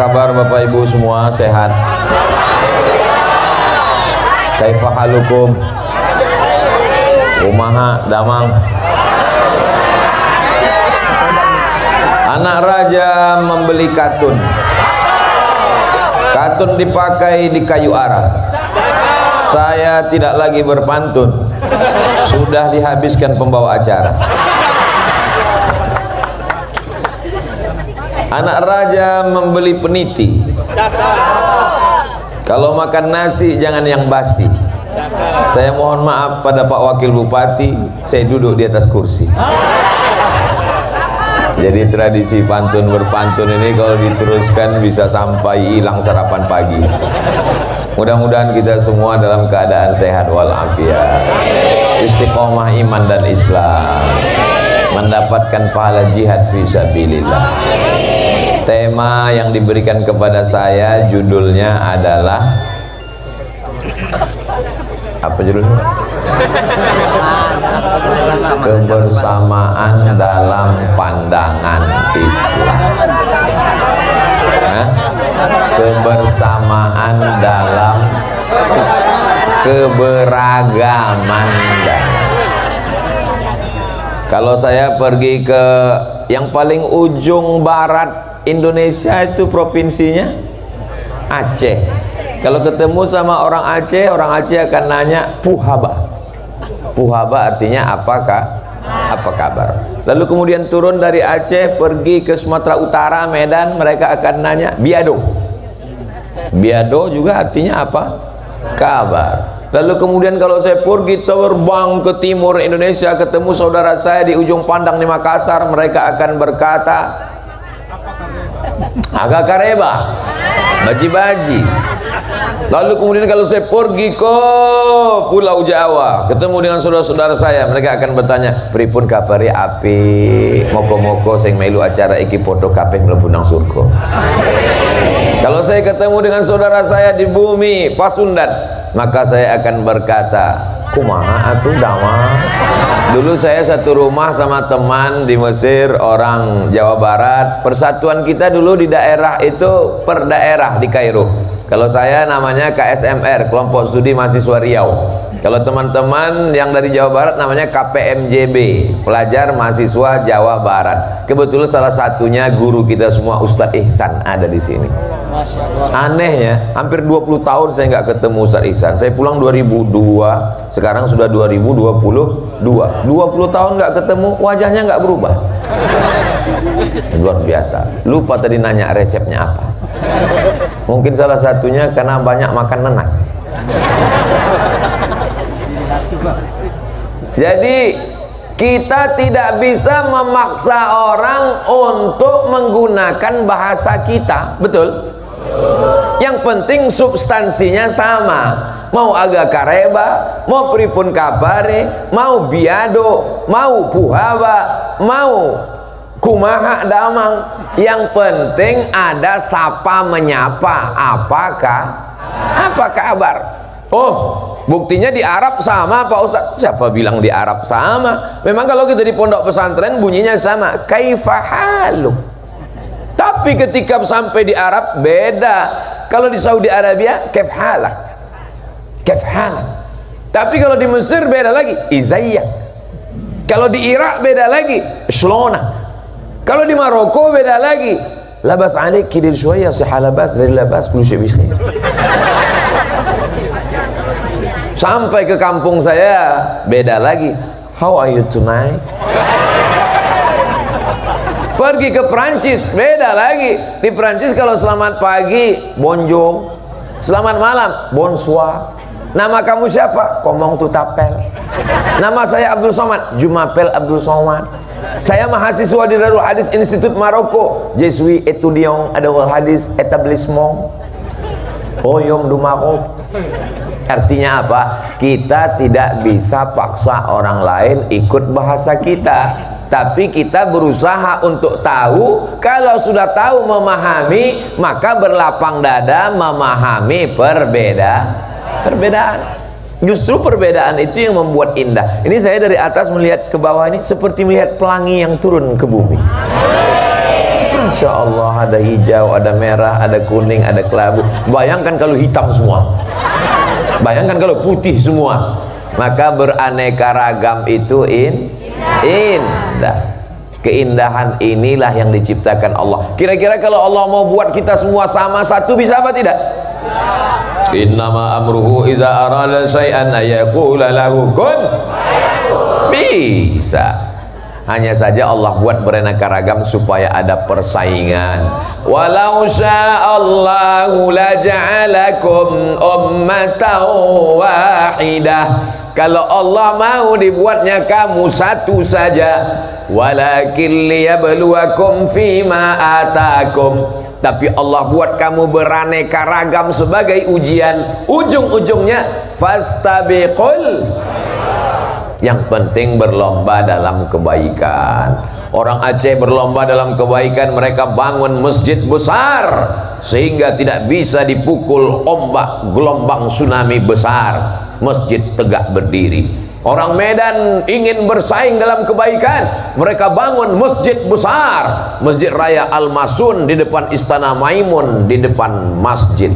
kabar Bapak Ibu semua? Sehat? Kaifa halukum? Kumaha damang? Anak raja membeli katun. Katun dipakai di kayu arah. Saya tidak lagi berpantun. Sudah dihabiskan pembawa acara. Anak raja membeli peniti. Kalau makan nasi jangan yang basi. Saya mohon maaf pada Pak Wakil Bupati, saya duduk di atas kursi. Jadi tradisi pantun berpantun ini kalau diteruskan bisa sampai hilang sarapan pagi. Mudah-mudahan kita semua dalam keadaan sehat walafiat, istiqomah iman dan Islam, mendapatkan pahala jihad fisabilillah. Tema yang diberikan kepada saya judulnya adalah apa judulnya? Kebersamaan dalam pandangan Islam. Kebersamaan dalam keberagaman. Kalau saya pergi ke yang paling ujung barat Indonesia itu provinsinya Aceh. Kalau ketemu sama orang Aceh akan nanya puhaba. Puhaba artinya apakah? Apa kabar? Lalu kemudian turun dari Aceh pergi ke Sumatera Utara, Medan, mereka akan nanya biado. Biado juga artinya apa? Kabar. Lalu kemudian kalau saya pergi terbang ke timur Indonesia, ketemu saudara saya di ujung pandang di Makassar, mereka akan berkata agak kareba, baji-baji. Lalu kemudian kalau saya pergi ke Pulau Jawa, ketemu dengan saudara-saudara saya, mereka akan bertanya, pripun kabari api, moko-moko sing melu acara iki podo kabeh mlebu nang surga. Kalau saya ketemu dengan saudara saya di bumi Pasundan, maka saya akan berkata, kumaha atuh damang. Dulu saya satu rumah sama teman di Mesir, orang Jawa Barat. Persatuan kita dulu di daerah itu per daerah di Kairo. Kalau saya namanya KSMR, Kelompok Studi Mahasiswa Riau. Kalau teman-teman yang dari Jawa Barat namanya KPMJB, Pelajar Mahasiswa Jawa Barat. Kebetulan salah satunya guru kita semua Ustadz Ihsan ada di sini. Anehnya, hampir 20 tahun saya nggak ketemu Ustadz Ihsan. Saya pulang 2002, sekarang sudah 2022. 20 tahun nggak ketemu, wajahnya nggak berubah. Luar biasa. Lupa tadi nanya resepnya apa. Mungkin salah satunya karena banyak makan nanas. Jadi kita tidak bisa memaksa orang untuk menggunakan bahasa kita, betul? Yang penting substansinya sama. Mau agak kareba, mau pripun kabare, mau biado, mau puhaba, mau kumaha damang, yang penting ada sapa menyapa. Apa kabar? Oh, buktinya di Arab sama Pak Ustaz. Siapa bilang di Arab sama? Memang kalau kita di pondok pesantren bunyinya sama, kaifa haluk. Tapi ketika sampai di Arab beda. Kalau di Saudi Arabia kaif halak, kaif halak. Tapi kalau di Mesir beda lagi, izayyak. Kalau di Irak beda lagi, shlona. Kalau di Maroko beda lagi, labas alik kidil syuaya sihha labas dari labas kullu syai' bikhair. Sampai ke kampung saya beda lagi, how are you tonight? Pergi ke Perancis beda lagi. Di Perancis kalau selamat pagi bonjour, selamat malam bonsoir. Nama kamu siapa? Komong tutapel. Nama saya Abdul Somad, Jumapel Abdul Somad. Saya mahasiswa di Darul Hadis Institut Maroko. Je suis étudiant à Darul Hadis établissement Royaume du Maroc. Artinya apa? Kita tidak bisa paksa orang lain ikut bahasa kita. Tapi kita berusaha untuk tahu. Kalau sudah tahu memahami, maka berlapang dada memahami perbedaan. Justru perbedaan itu yang membuat indah. Ini saya dari atas melihat ke bawah ini seperti melihat pelangi yang turun ke bumi. Masya Allah, ada hijau, ada merah, ada kuning, ada kelabu. Bayangkan kalau hitam semua, bayangkan kalau putih semua. Maka beraneka ragam itu indah. Keindahan inilah yang diciptakan Allah. Kira-kira kalau Allah mau buat kita semua sama satu, bisa apa tidak? Innama amruhu iza arada syai'an ayaqula lahu kun. Bisa. Hanya saja Allah buat beraneka ragam supaya ada persaingan. Walau sya'allahu laja'alakum ummatan wahidah. Kalau Allah mau dibuatnya kamu satu saja. Walakin liyabluwakum fima atakum. Tapi Allah buat kamu beraneka ragam sebagai ujian. Ujung-ujungnya fastabiqul. Yang penting berlomba dalam kebaikan. Orang Aceh berlomba dalam kebaikan. Mereka bangun masjid besar sehingga tidak bisa dipukul ombak gelombang tsunami besar. Masjid tegak berdiri. Orang Medan ingin bersaing dalam kebaikan. Mereka bangun masjid besar, Masjid Raya Al-Masun di depan Istana Maimun, di depan masjid.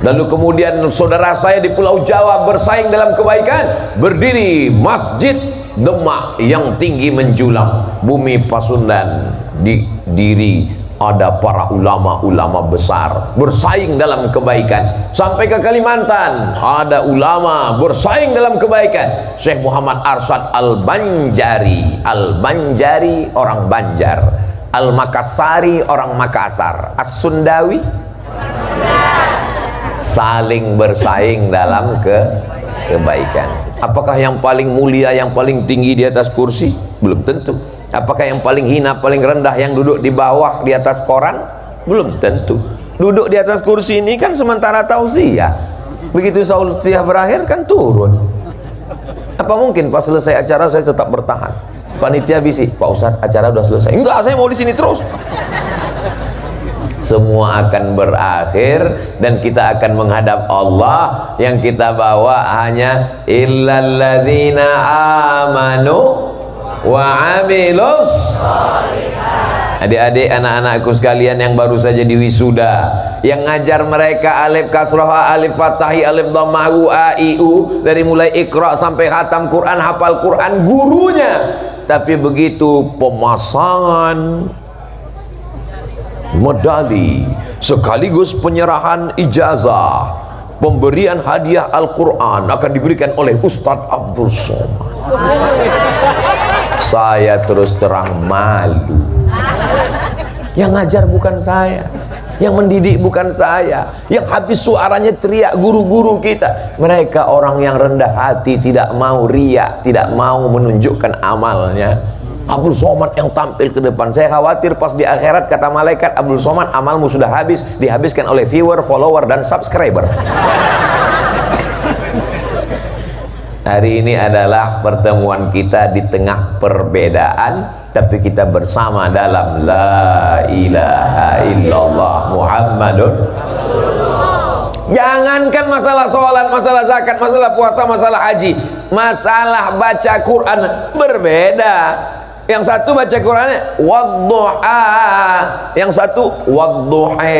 Lalu kemudian saudara saya di Pulau Jawa bersaing dalam kebaikan, berdiri Masjid Demak yang tinggi menjulang, Bumi Pasundan didiri. Ada para ulama-ulama besar bersaing dalam kebaikan. Sampai ke Kalimantan ada ulama bersaing dalam kebaikan. Syekh Muhammad Arsyad Al-Banjari. Al-Banjari orang Banjar, Al-Makassari orang Makassar, As-Sundawi saling bersaing dalam kebaikan. Apakah yang paling mulia, yang paling tinggi di atas kursi? Belum tentu. Apakah yang paling hina, paling rendah, yang duduk di bawah di atas koran? Belum tentu. Duduk di atas kursi ini kan sementara tausiah. Begitu tausiah berakhir kan turun. Apa mungkin pas selesai acara saya tetap bertahan? Panitia bisik, Pak Ustadz acara udah selesai. Enggak, saya mau di sini terus. Semua akan berakhir dan kita akan menghadap Allah. Yang kita bawa hanya illalladzina amanu wa amilus. Adik-adik, anak-anakku sekalian yang baru saja diwisuda, yang ngajar mereka alif kasroha, alif fatahi, alif dhammah, a, i, u, dari mulai iqra sampai khatam Quran, hafal Quran, gurunya. Tapi begitu pemasangan medali sekaligus penyerahan ijazah, pemberian hadiah Al-Quran akan diberikan oleh Ustadz Abdul Somad. Saya terus terang malu. Yang ngajar bukan saya, yang mendidik bukan saya, yang habis suaranya teriak guru-guru kita. Mereka orang yang rendah hati, tidak mau riak, tidak mau menunjukkan amalnya. Abdul Somad yang tampil ke depan. Saya khawatir pas di akhirat kata malaikat, Abdul Somad amalmu sudah habis, dihabiskan oleh viewer, follower, dan subscriber. Hari ini adalah pertemuan kita di tengah perbedaan, tapi kita bersama dalam la ilaha illallah Muhammadun. Jangankan masalah sholat, masalah zakat, masalah puasa, masalah haji, masalah baca Quran berbeda. Yang satu baca Qurannya wadduha, yang satu wadduha.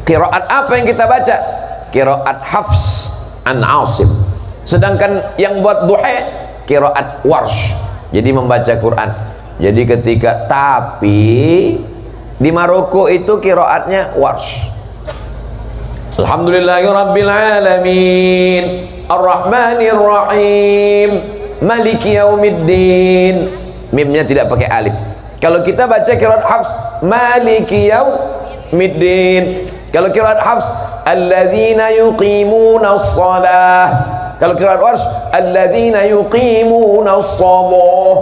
Qiraat apa yang kita baca? Qiraat Hafs an Asim. Sedangkan yang buat duha qiraat Warsh. Jadi membaca Quran. Jadi ketika di Maroko itu qiraatnya Warsh. Alhamdulillahirabbil alamin, Ar-Rahmanir Rahim, Maliki Yaumiddin. Mimnya tidak pakai alif. Kalau kita baca qiraat Hafs Maliki Yaumiddin. Kalau qiraat Hafs alladzina yuqimunas shalah. Kalau qiraat Warsh alladzina yuqimunas shalah.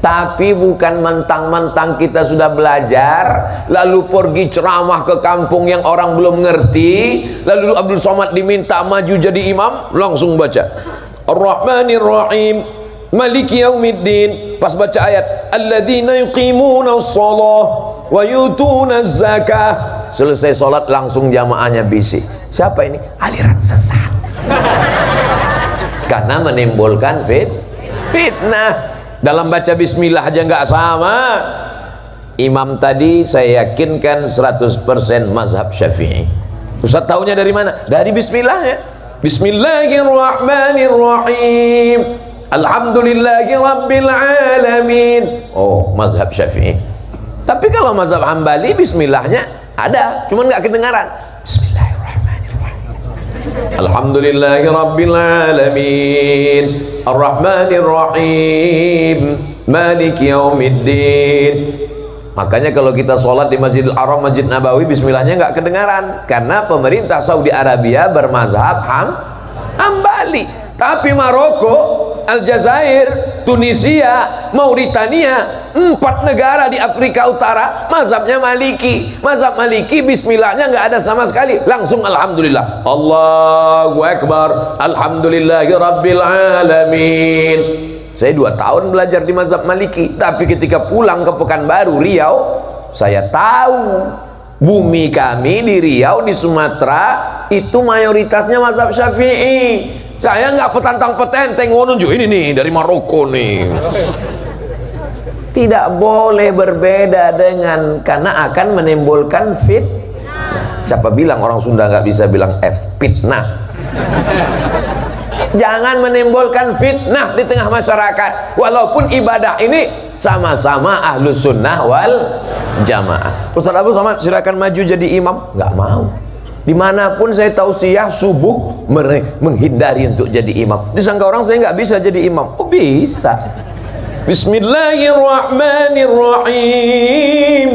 Tapi bukan mentang-mentang kita sudah belajar lalu pergi ceramah ke kampung yang orang belum ngerti, lalu Abdul Somad diminta maju jadi imam, langsung baca Ar-Rahmanir Rahim, Maliki Yaumiddin. Pas baca ayat alladzina yuqimunas shalah wa yutunaz zakah, selesai sholat langsung jamaahnya bisik. Siapa ini? Aliran sesat. Karena menimbulkan fitnah. Dalam baca bismillah aja nggak sama. Imam tadi saya yakinkan 100% mazhab Syafi'i. Ustaz tahunya dari mana? Dari bismillahnya. Bismillahirrahmanirrahim. Alhamdulillahi rabbil alamin. Oh, mazhab Syafi'i. Tapi kalau mazhab Hambali bismillahnya ada, cuman nggak kedengaran. Bismillahirrahmanirrahim. Alhamdulillahi rabbil alamin. Ar-Rahmanirrahim. Maliki yaumiddin. Makanya kalau kita sholat di Masjidil Haram, Masjid Nabawi, bismillahnya nggak kedengaran karena pemerintah Saudi Arabia bermazhab Hambali. Tapi Maroko, Aljazair, Tunisia, Mauritania, 4 negara di Afrika Utara mazhabnya Maliki. Mazhab Maliki bismillahnya nggak ada sama sekali, langsung alhamdulillah, Allahu Akbar, alhamdulillahi rabbil alamin. Saya 2 tahun belajar di mazhab Maliki, tapi ketika pulang ke Pekanbaru, Riau, saya tahu bumi kami di Riau, di Sumatera itu mayoritasnya mazhab Syafi'i. Saya nggak petantang petenteng nunjuk ini nih dari Maroko nih. Tidak boleh berbeda dengan, karena akan menimbulkan Siapa bilang orang Sunda nggak bisa bilang fitnah? Jangan menimbulkan fitnah di tengah masyarakat. Walaupun ibadah ini sama-sama ahlus sunnah wal jamaah. Ustaz Abu Somad silakan maju jadi imam. Nggak mau. Dimanapun saya tausiah subuh menghindari untuk jadi imam. Disangka orang saya nggak bisa jadi imam. Oh bisa. Bismillahirrahmanirrahim.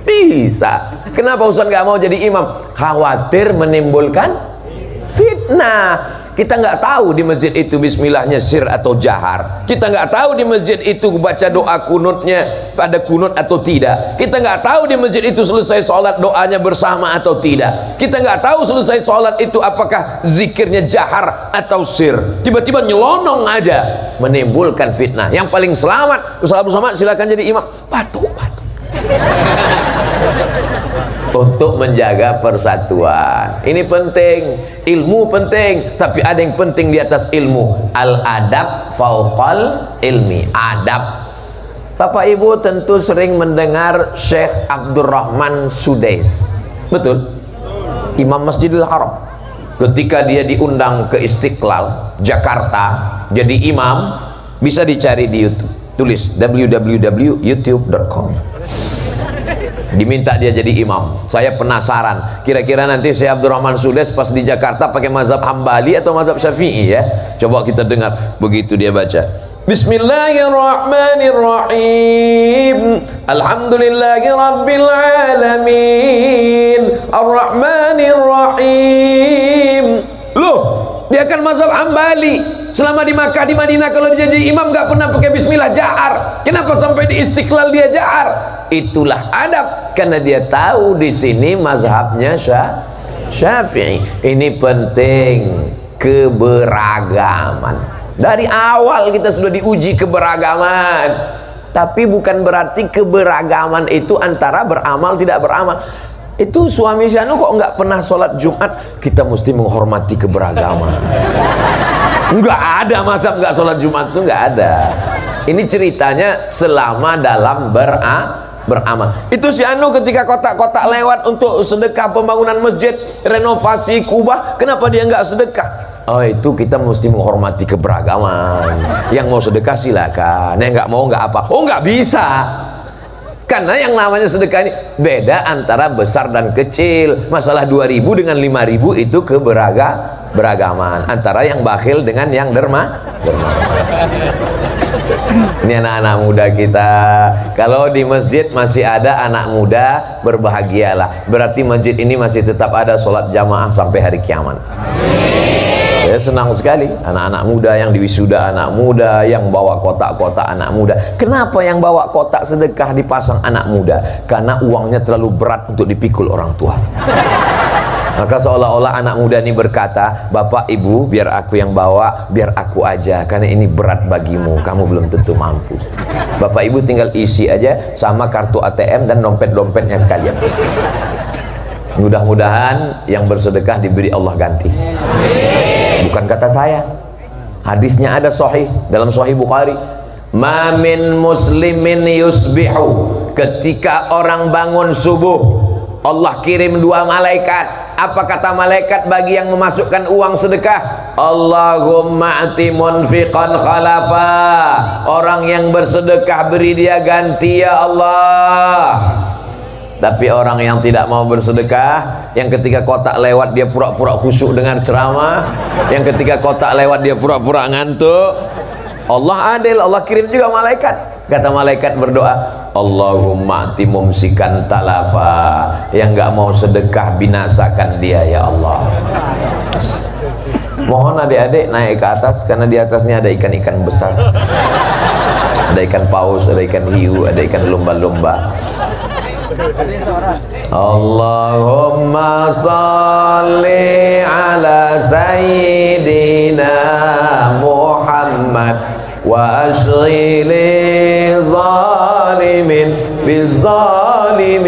Bisa. Kenapa Ustaz nggak mau jadi imam? Khawatir menimbulkan fitnah. Kita nggak tahu di masjid itu bismillahnya sir atau jahar. Kita nggak tahu di masjid itu baca doa kunutnya pada kunut atau tidak. Kita nggak tahu di masjid itu selesai sholat doanya bersama atau tidak. Kita nggak tahu selesai sholat itu apakah zikirnya jahar atau sir. Tiba-tiba nyelonong aja, menimbulkan fitnah. Yang paling selamat, Ustaz Abu Somad silakan jadi imam. Patuh. Untuk menjaga persatuan. Ini penting, ilmu penting, tapi ada yang penting di atas ilmu. Al-adab fauqal ilmi. Adab. Bapak Ibu tentu sering mendengar Syekh Abdurrahman Sudais. Betul? Imam Masjidil Haram. Ketika dia diundang ke Istiqlal, Jakarta, jadi imam, bisa dicari di YouTube. Tulis www.youtube.com. Diminta dia jadi imam. Saya penasaran, kira-kira nanti Syekh Abdurrahman Sudais pas di Jakarta pakai mazhab Hambali atau mazhab Syafi'i ya? Coba kita dengar begitu dia baca. Bismillahirrahmanirrahim. Alhamdulillahi rabbil alamin. Ar-Rahmanirrahim. Loh, dia kan mazhab Hambali. Selama di Makkah, di Madinah kalau dia jadi imam nggak pernah pakai bismillah jahar. Kenapa sampai di Istiqlal dia jahar? Itulah adab, karena dia tahu di sini mazhabnya Syafi'i. Ini penting, keberagaman. Dari awal kita sudah diuji keberagaman. Tapi bukan berarti keberagaman itu antara beramal tidak beramal. Itu suami Syanu kok nggak pernah sholat Jumat, kita mesti menghormati keberagaman. Nggak ada mazhab nggak sholat Jumat, itu nggak ada. Ini ceritanya selama dalam beramal. Itu si Anu ketika kotak-kotak lewat untuk sedekah pembangunan masjid, renovasi kubah, kenapa dia nggak sedekah? Oh, itu kita mesti menghormati keberagaman. Yang mau sedekah silakan, yang nggak mau nggak apa. Oh, nggak bisa. Karena yang namanya sedekah ini beda antara besar dan kecil. Masalah 2.000 dengan 5.000 itu keberagaman antara yang bakhil dengan yang derma. Ini anak-anak muda kita, kalau di masjid masih ada anak muda, berbahagialah. Berarti masjid ini masih tetap ada sholat jamaah sampai hari kiamat. Saya senang sekali anak-anak muda yang diwisuda, anak muda yang bawa kotak-kotak anak muda. Kenapa yang bawa kotak sedekah dipasang anak muda? Karena uangnya terlalu berat untuk dipikul orang tua. Maka seolah-olah anak muda ini berkata, Bapak Ibu biar aku yang bawa, biar aku aja, karena ini berat bagimu, kamu belum tentu mampu. Bapak Ibu tinggal isi aja sama kartu ATM dan dompet-dompetnya sekalian. Mudah-mudahan yang bersedekah diberi Allah ganti. Bukan kata saya, hadisnya ada sahih dalam Sahih Bukhari. Ma min muslimin yusbihu, ketika orang bangun subuh Allah kirim 2 malaikat. Apa kata malaikat bagi yang memasukkan uang sedekah? Allahumma ati munfiqan khalafa, orang yang bersedekah beri dia ganti ya Allah. Tapi orang yang tidak mau bersedekah, yang ketika kotak lewat dia pura-pura khusyuk dengar ceramah, yang ketika kotak lewat dia pura-pura ngantuk, Allah adil, Allah kirim juga malaikat. Kata malaikat berdoa, Allahumma ati mumsikan talafa, yang nggak mau sedekah binasakan dia ya Allah. Mohon adik-adik naik ke atas, karena di atasnya ada ikan-ikan besar, ada ikan paus, ada ikan hiu, ada ikan lumba-lumba. Allahumma salli ala sayyidina Muhammad wa ashghili zalimin bizzalimin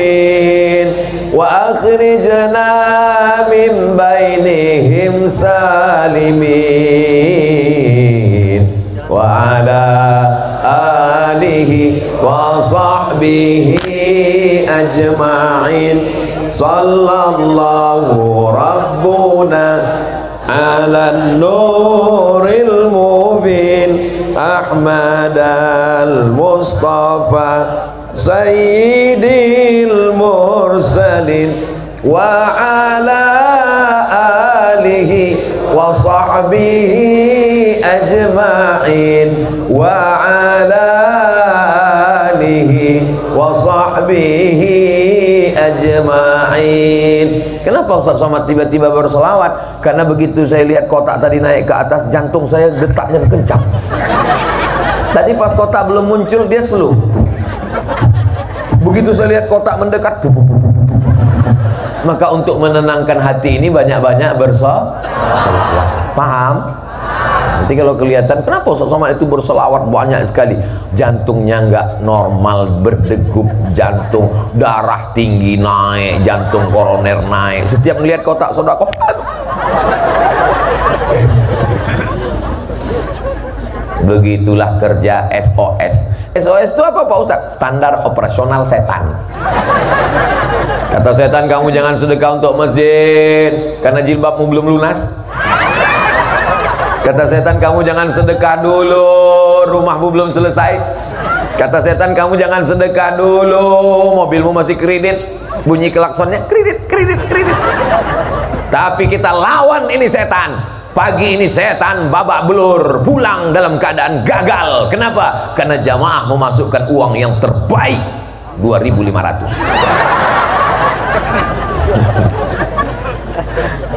wa akhrijna min bainihim salimin wa ala alihi wa sahbihi ajma'in. Sallallahu rabbuna ala nuril mubin Ahmad al-Mustafa sayyidil mursalin wa ala alihi wa sahbihi ajma'in wa ala alihi wa sahbihi ajma'in. Kenapa Ustaz Somad tiba-tiba berselawat? Karena begitu saya lihat kotak tadi naik ke atas, jantung saya detaknya kencang. Tadi pas kotak belum muncul dia slow. Begitu saya lihat kotak mendekat, maka untuk menenangkan hati ini banyak-banyak berselawat. Paham? Nanti kalau kelihatan kenapa Ustaz Somad itu berselawat banyak sekali, jantungnya nggak normal, berdegup jantung, darah tinggi naik, jantung koroner naik setiap melihat kotak sedekah. Begitulah kerja SOS. SOS itu apa Pak Ustaz? Standar operasional setan. Kata setan, kamu jangan sedekah untuk masjid karena jilbabmu belum lunas. Kata setan, kamu jangan sedekah dulu, rumahmu belum selesai. Kata setan, kamu jangan sedekah dulu, mobilmu masih kredit, bunyi klaksonnya kredit, kredit, kredit. Tapi kita lawan ini setan. Pagi ini setan babak belur, pulang dalam keadaan gagal. Kenapa? Karena jamaah memasukkan uang yang terbaik, 2.500.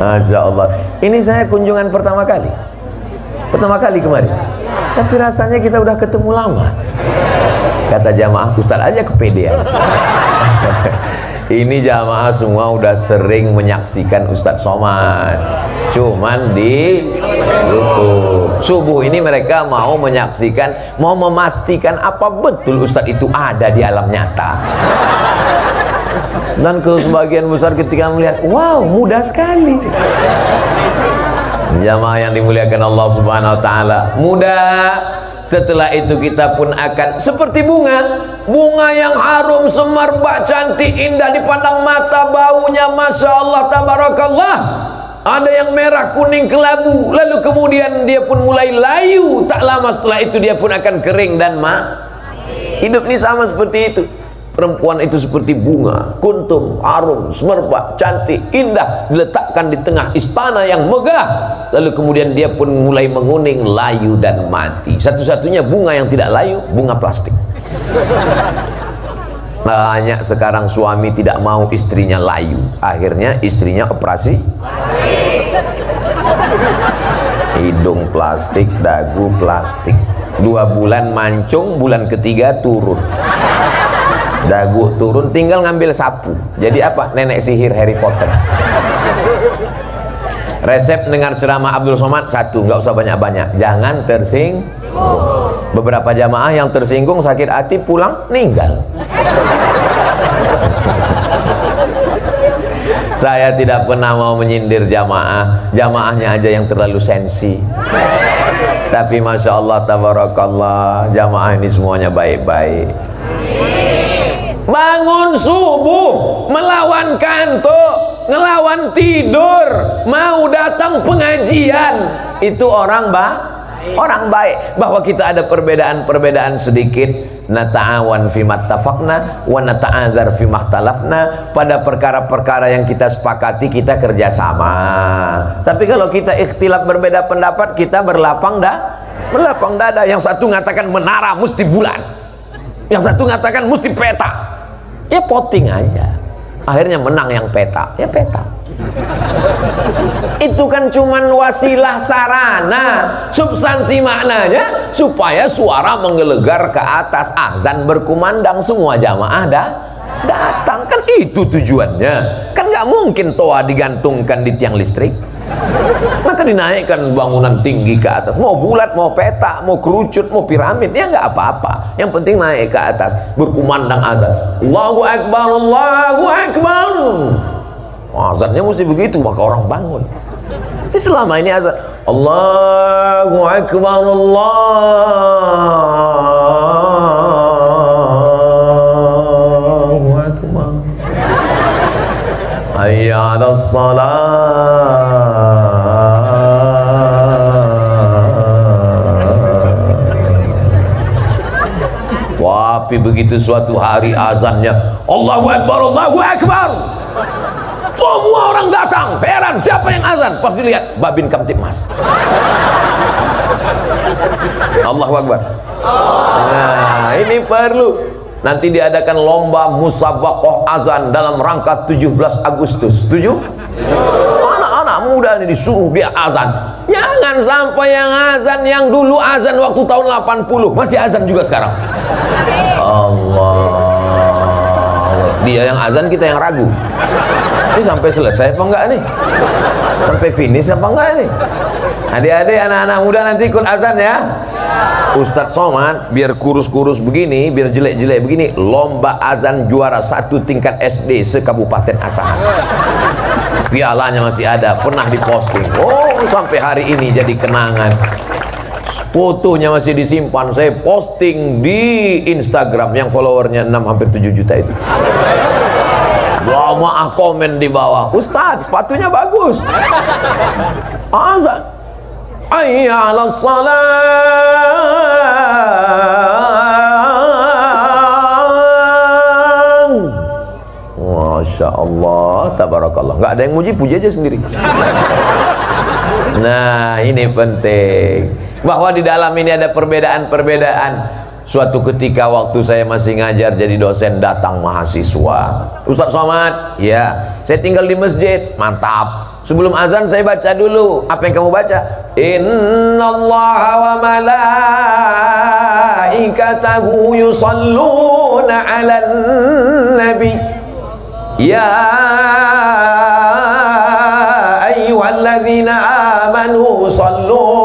Masya Allah. Ini saya kunjungan pertama kali kemarin, tapi rasanya kita udah ketemu lama. Kata jamaah, Ustaz aja kepedean. Ini jamaah semua udah sering menyaksikan Ustaz Somad, cuman di YouTube. Subuh ini mereka mau menyaksikan, mau memastikan apa betul Ustaz itu ada di alam nyata. Dan ke sebagian besar ketika melihat, wow, mudah sekali. Jamaah yang dimuliakan Allah Subhanahu wa taala, mudah. Setelah itu kita pun akan seperti bunga yang harum, semerbak, cantik, indah dipandang mata, baunya Masya Allah, tabarakallah. Ada yang merah, kuning, kelabu, lalu kemudian dia pun mulai layu. Tak lama setelah itu dia pun akan kering dan hidup ini sama seperti itu. Perempuan itu seperti bunga, kuntum, harum, semerbak, cantik, indah, diletakkan di tengah istana yang megah. Lalu kemudian dia pun mulai menguning, layu dan mati. Satu-satunya bunga yang tidak layu, bunga plastik. Banyak sekarang suami tidak mau istrinya layu, akhirnya istrinya operasi hidung plastik, dagu plastik. 2 bulan mancung, bulan ketiga turun. Dagu turun, tinggal ngambil sapu. Jadi apa? Nenek sihir Harry Potter. Resep dengar ceramah Abdul Somad satu, nggak usah banyak-banyak, jangan tersinggung. Beberapa jamaah yang tersinggung sakit hati pulang ninggal. Saya tidak pernah mau menyindir jamaah, jamaahnya aja yang terlalu sensi. Tapi Masya Allah, tabarakallah, jamaah ini semuanya baik-baik. Bangun subuh, melawan kantuk, ngelawan tidur, mau datang pengajian, itu orang baik. Bahwa kita ada perbedaan-perbedaan sedikit, nata'awan fi mattafaqna wa nata'adzar fi makhtalafna, pada perkara-perkara yang kita sepakati kita kerjasama. Tapi kalau kita ikhtilaf, berbeda pendapat, kita berlapang dada. Yang satu mengatakan menara mesti bulan, yang satu mengatakan mesti peta. Ya voting aja, akhirnya menang yang peta. Ya peta itu kan cuman wasilah sarana, substansi maknanya supaya suara menggelegar ke atas, azan berkumandang, semua jamaah datang. Kan itu tujuannya. Kan nggak mungkin toa digantungkan di tiang listrik, maka dinaikkan bangunan tinggi ke atas, mau bulat, mau peta, mau kerucut, mau piramid, ya nggak apa-apa, yang penting naik ke atas, berkumandang azan, Allahu Akbar, Allahu Akbar. Azannya mesti begitu, maka orang bangun. Tapi selama ini azan Allahu Akbar, Allahu Akbar, hayya 'alas shalah. Tapi begitu suatu hari azannya Allahu Akbar, Allahu Akbar, semua orang datang, heran siapa yang azan, pas dilihat Babin Kamtipmas. Allahu Akbar. Nah, ini perlu nanti diadakan lomba musabaqah azan dalam rangka 17 Agustus. Setuju? Anak-anak muda ini disuruh dia azan. Jangan sampai yang azan yang dulu azan waktu tahun 80 masih azan juga sekarang. Allah, dia yang azan, kita yang ragu. Ini sampai selesai apa enggak nih? Sampai finish apa enggak nih? Adik-adik, anak-anak muda nanti ikut azan ya. Ustadz Somad biar kurus-kurus begini, biar jelek-jelek begini, lomba azan juara 1 tingkat SD se-Kabupaten Asahan. Pialanya masih ada, pernah diposting. Oh, sampai hari ini jadi kenangan. Fotonya masih disimpan, saya posting di Instagram yang followernya 6 hampir 7 juta itu. Lama komen di bawah, Ustadz sepatunya bagus. Azan, hayya 'alas salam. Masya Allah, tabarakallah. Nggak ada yang muji, puji aja sendiri. Nah, ini penting bahwa di dalam ini ada perbedaan-perbedaan. Suatu ketika waktu saya masih ngajar jadi dosen, datang mahasiswa, Ustadz Somad, ya saya tinggal di masjid, mantap. Sebelum azan saya baca dulu. Apa yang kamu baca? Innallaha wa malaikatahu yusalluna 'alan nabi ya ayyuhalladzina amanu sallu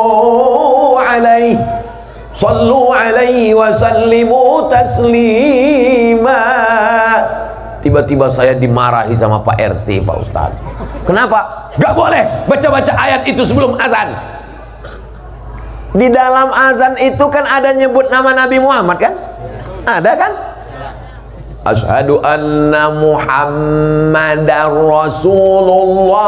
alaihi wa sallimu taslima. Tiba-tiba saya dimarahi sama Pak RT, Pak Ustadz. Kenapa? Gak boleh baca-baca ayat itu sebelum azan. Di dalam azan itu kan ada nyebut nama Nabi Muhammad kan? Ada kan? Asyhadu anna Muhammadar Rasulullah.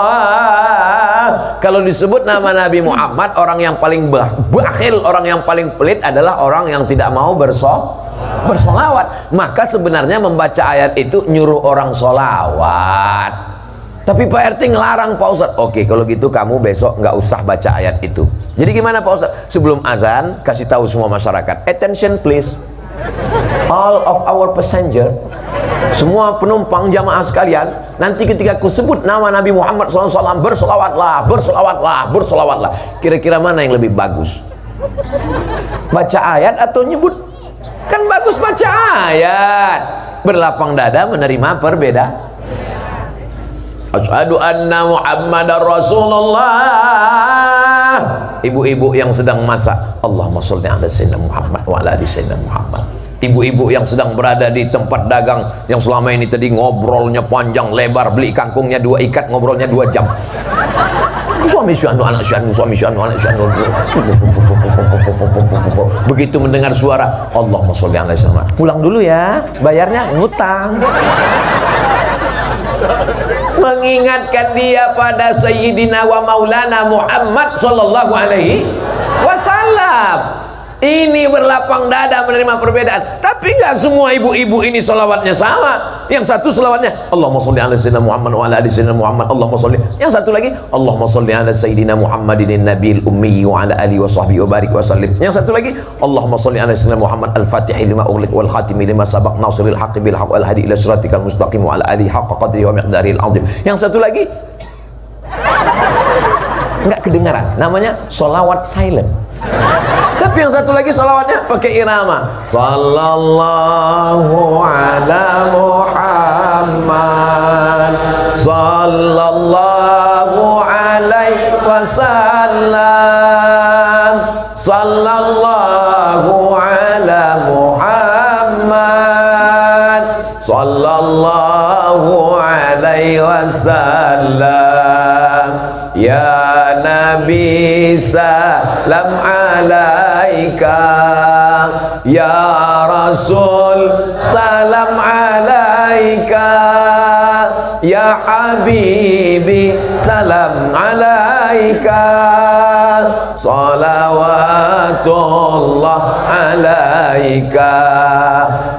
Kalau disebut nama Nabi Muhammad, orang yang paling bakhil, orang yang paling pelit adalah orang yang tidak mau bersolawat. Maka sebenarnya membaca ayat itu nyuruh orang solawat. Tapi Pak RT ngelarang, Pak Ustadz. Oke, kalau gitu kamu besok nggak usah baca ayat itu. Jadi gimana Pak Ustadz? Sebelum azan kasih tahu semua masyarakat, attention please, all of our passenger, semua penumpang jamaah sekalian, nanti ketika aku sebut nama Nabi Muhammad SAW, bersolawatlah, bersolawatlah, bersolawatlah. Kira-kira mana yang lebih bagus? Baca ayat atau nyebut? Kan bagus baca ayat. Berlapang dada menerima perbedaan. Asyhadu anna Muhammadar Rasulullah. Ibu-ibu yang sedang masak, Allahumma sholli ala sayyidina Muhammad wa ala ali sayyidina Muhammad. Ibu-ibu yang sedang berada di tempat dagang, yang selama ini tadi ngobrolnya panjang lebar, beli kangkungnya 2 ikat, ngobrolnya 2 jam. Suami syahdu, anak syahdu, suami syahdu, anak syahdu. Begitu mendengar suara Allahumma sholli ala sayyidina, pulang dulu ya, bayarnya ngutang. Mengingatkan dia pada Sayyidina wa Maulana Muhammad sallallahu alaihi wasallam. Ini berlapang dada menerima perbedaan. Tapi nggak semua ibu-ibu ini salawatnya sama. Yang satu salawatnya Allahumma sholli ala sayyidina Muhammad wa ala ali sayyidina Muhammad, Allahumma sholli. Yang satu lagi Allahumma sholli ala sayyidina Muhammadin nabiyil ummi wa ala alihi wa sahbihi wa barik wa sallim. Yang satu lagi Allahumma sholli ala sayyidina Muhammad al-fatih lima ughliq wal khatimi lima sabaq nasiril haqqi bil haqq wal hadi ila siratikal mustaqim wa ala alihi haqqa qadrihi wa miqdaril azim. Yang satu lagi nggak kedengaran, namanya sholawat silent. Tapi yang satu lagi salawatnya pakai irama. Sallallahu ala Muhammad, sallallahu alaihi wasallam, sallallahu ala Muhammad, sallallahu alaihi wasallam. Ya Nabi salam alaika, ya Rasul salam alaika, ya Habibi salam alaika, salawatullah alaika.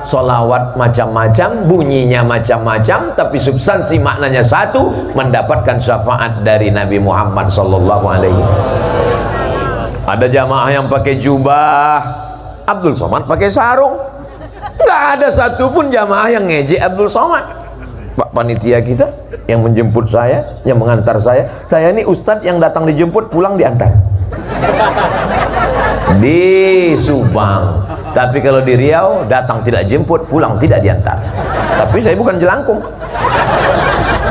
Salawat macam-macam, bunyinya macam-macam, tapi substansi maknanya satu, mendapatkan syafaat dari Nabi Muhammad sallallahu alaihi wasallam. Ada jamaah yang pakai jubah, Abdul Somad pakai sarung. Nggak ada satupun jamaah yang ngejek Abdul Somad. Pak panitia kita yang menjemput saya, yang mengantar saya ini ustadz yang datang dijemput, pulang diantar di Subang. Tapi kalau di Riau, datang tidak jemput, pulang tidak diantar. Tapi saya bukan jelangkung.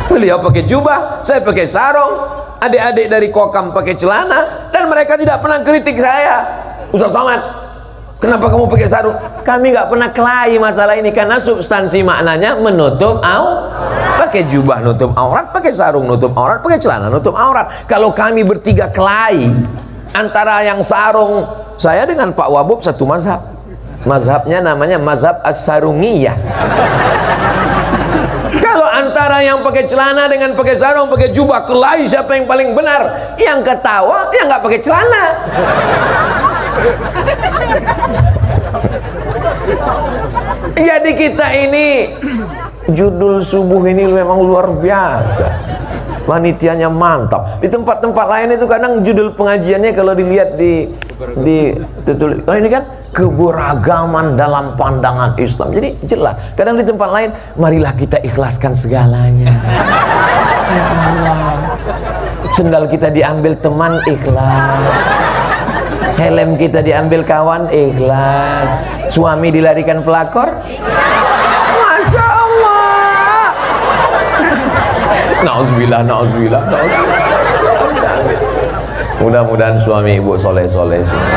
Beliau pakai jubah, saya pakai sarung, adik-adik dari Kokam pakai celana, dan mereka tidak pernah kritik saya. Ustaz Somad, kenapa kamu pakai sarung? Kami nggak pernah kelahi masalah ini, karena substansi maknanya menutup aurat. Pakai jubah nutup aurat, pakai sarung nutup aurat, pakai celana nutup aurat. Kalau kami bertiga kelahi, antara yang sarung, saya dengan Pak Wabub satu mazhab. Mazhabnya namanya mazhab as-sarungiyah. Kalau antara yang pakai celana dengan pakai sarung, pakai jubah, kelahi siapa yang paling benar? Yang ketawa yang nggak pakai celana. Jadi kita ini judul subuh ini memang luar biasa. Panitianya mantap. Di tempat-tempat lain itu kadang judul pengajiannya kalau dilihat di tulis, kalau ini kan keberagaman dalam pandangan Islam. Jadi jelas. Kadang di tempat lain, marilah kita ikhlaskan segalanya. Ya Allah. Sendal kita diambil teman, ikhlas. Helm kita diambil kawan, ikhlas. Suami dilarikan pelakor, Masya Allah. Nauzubillah, nauzubillah, nauzubillah. Mudah-mudahan suami ibu soleh-soleh semua.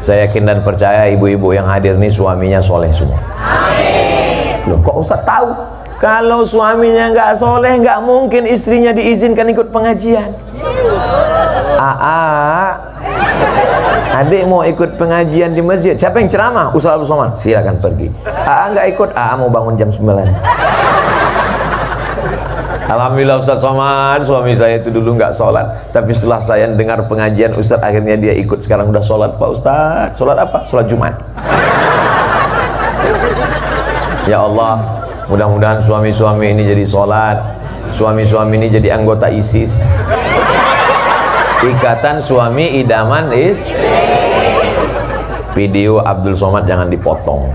Saya yakin dan percaya ibu-ibu yang hadir ini suaminya soleh semua. Loh, kok Ustaz tahu? Kalau suaminya nggak soleh, nggak mungkin istrinya diizinkan ikut pengajian. Adik mau ikut pengajian di masjid, siapa yang ceramah? Ustaz Abdul Somad, silakan pergi. Nggak ikut, mau bangun jam 9. Alhamdulillah Ustaz Somad, suami saya itu dulu nggak sholat, tapi setelah saya dengar pengajian Ustaz, akhirnya dia ikut. Sekarang udah sholat. Pak Ustaz, sholat apa? Sholat Jumat. Ya Allah, mudah-mudahan suami-suami ini jadi sholat, suami-suami ini jadi anggota ISIS, Ikatan Suami Idaman Video Abdul Somad jangan dipotong.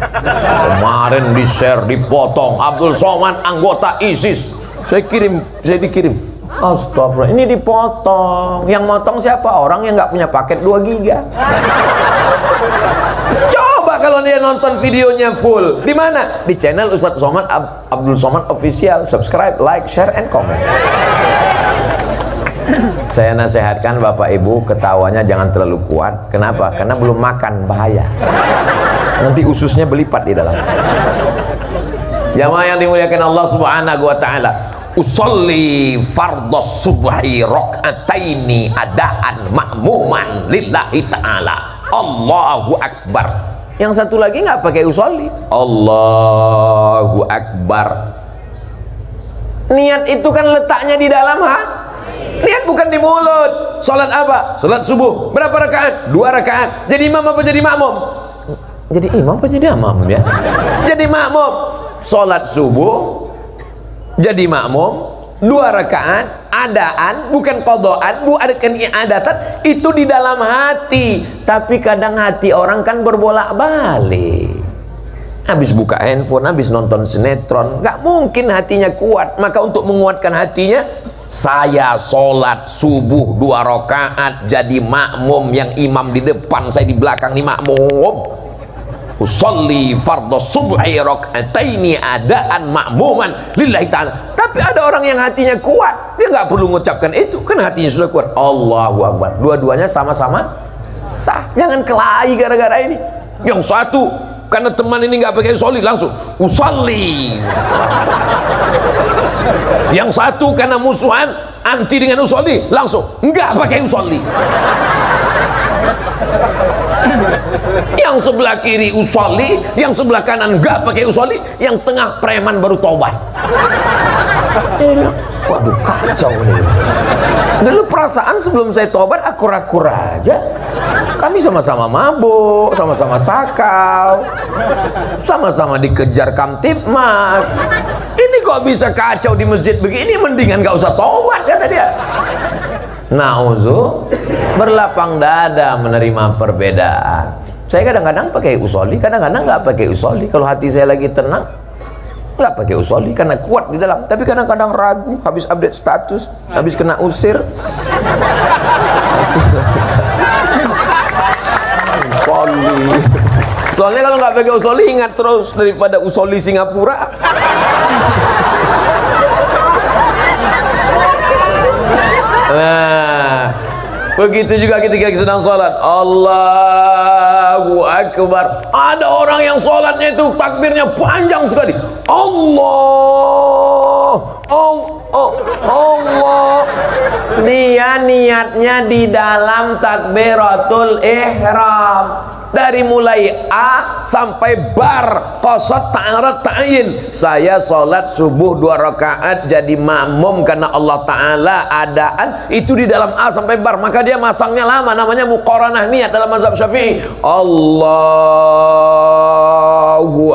Kemarin di share, dipotong, Abdul Somad anggota ISIS. Saya dikirim. Astagfirullah, ini dipotong. Yang motong siapa? Orang yang nggak punya paket 2 giga. Coba kalau dia nonton videonya full, di mana? Di channel Ustaz Somad, Abdul Somad Official. Subscribe, like, share, and comment. Saya nasihatkan Bapak Ibu, ketawanya jangan terlalu kuat. Kenapa? Karena belum makan, bahaya. Nanti ususnya berlipat di dalam. Jamaah yang dimuliakan Allah Subhanahu wa taala, usolli fardhos subhi rakaataini adaan ma'muman lillahi ta'ala. Allahu akbar. Yang satu lagi nggak pakai usolli, Allahu akbar. Niat itu kan letaknya di dalam niat, bukan di mulut. Salat apa? Salat subuh berapa rakaat? 2 rakaat. Jadi imam apa jadi makmum? Jadi imam apa jadi makmum ya? Jadi makmum. Salat subuh jadi makmum 2 rakaat, adaan bukan qadaan, bukan i'adatan, itu di dalam hati. Tapi kadang hati orang kan berbolak-balik. Habis buka handphone, habis nonton sinetron, nggak mungkin hatinya kuat. Maka untuk menguatkan hatinya, saya sholat subuh 2 rakaat jadi makmum, yang imam di depan, saya di belakang nih makmum. Usolli fardhos subhi rakaataini adaan ma'muman lillahi ta'ala. Tapi ada orang yang hatinya kuat, dia nggak perlu mengucapkan itu, kan hatinya sudah kuat. Allahu akbar. Dua-duanya sama-sama sah. Jangan kelahi gara-gara ini. Yang satu karena teman ini nggak pakai usolli, langsung usolli. Yang satu karena musuhan anti dengan usolli, langsung nggak pakai usolli. Yang sebelah kiri usolli, yang sebelah kanan nggak pakai usolli, yang tengah preman baru tobat. Waduh, kacau nih. Dulu perasaan sebelum saya tobat akur-akur aja. Kami sama-sama mabuk, sama-sama sakau, sama-sama dikejar Kamtibmas. Ini kok bisa kacau di masjid begini? Mendingan gak usah tobat, kata dia. Nauzu, berlapang dada menerima perbedaan. Saya kadang-kadang pakai usolli, kadang-kadang nggak pakai usolli. Kalau hati saya lagi tenang, nggak pakai usolli karena kuat di dalam. Tapi kadang-kadang ragu, habis update status, habis kena usir. Usolli. Soalnya kalau nggak pakai usolli, ingat terus daripada usolli Singapura. Nah, begitu juga ketika sedang sholat, Allahu akbar. Ada orang yang sholatnya itu takbirnya panjang sekali. Allah, Allah. Dia niatnya di dalam takbiratul ihram. Dari mulai A sampai bar, qasad ta'arat ta'yin. Saya sholat subuh 2 rakaat jadi makmum karena Allah Ta'ala adaan itu di dalam A sampai bar. Maka dia masangnya lama, namanya muqaranah niat dalam mazhab Syafi'i. Allahu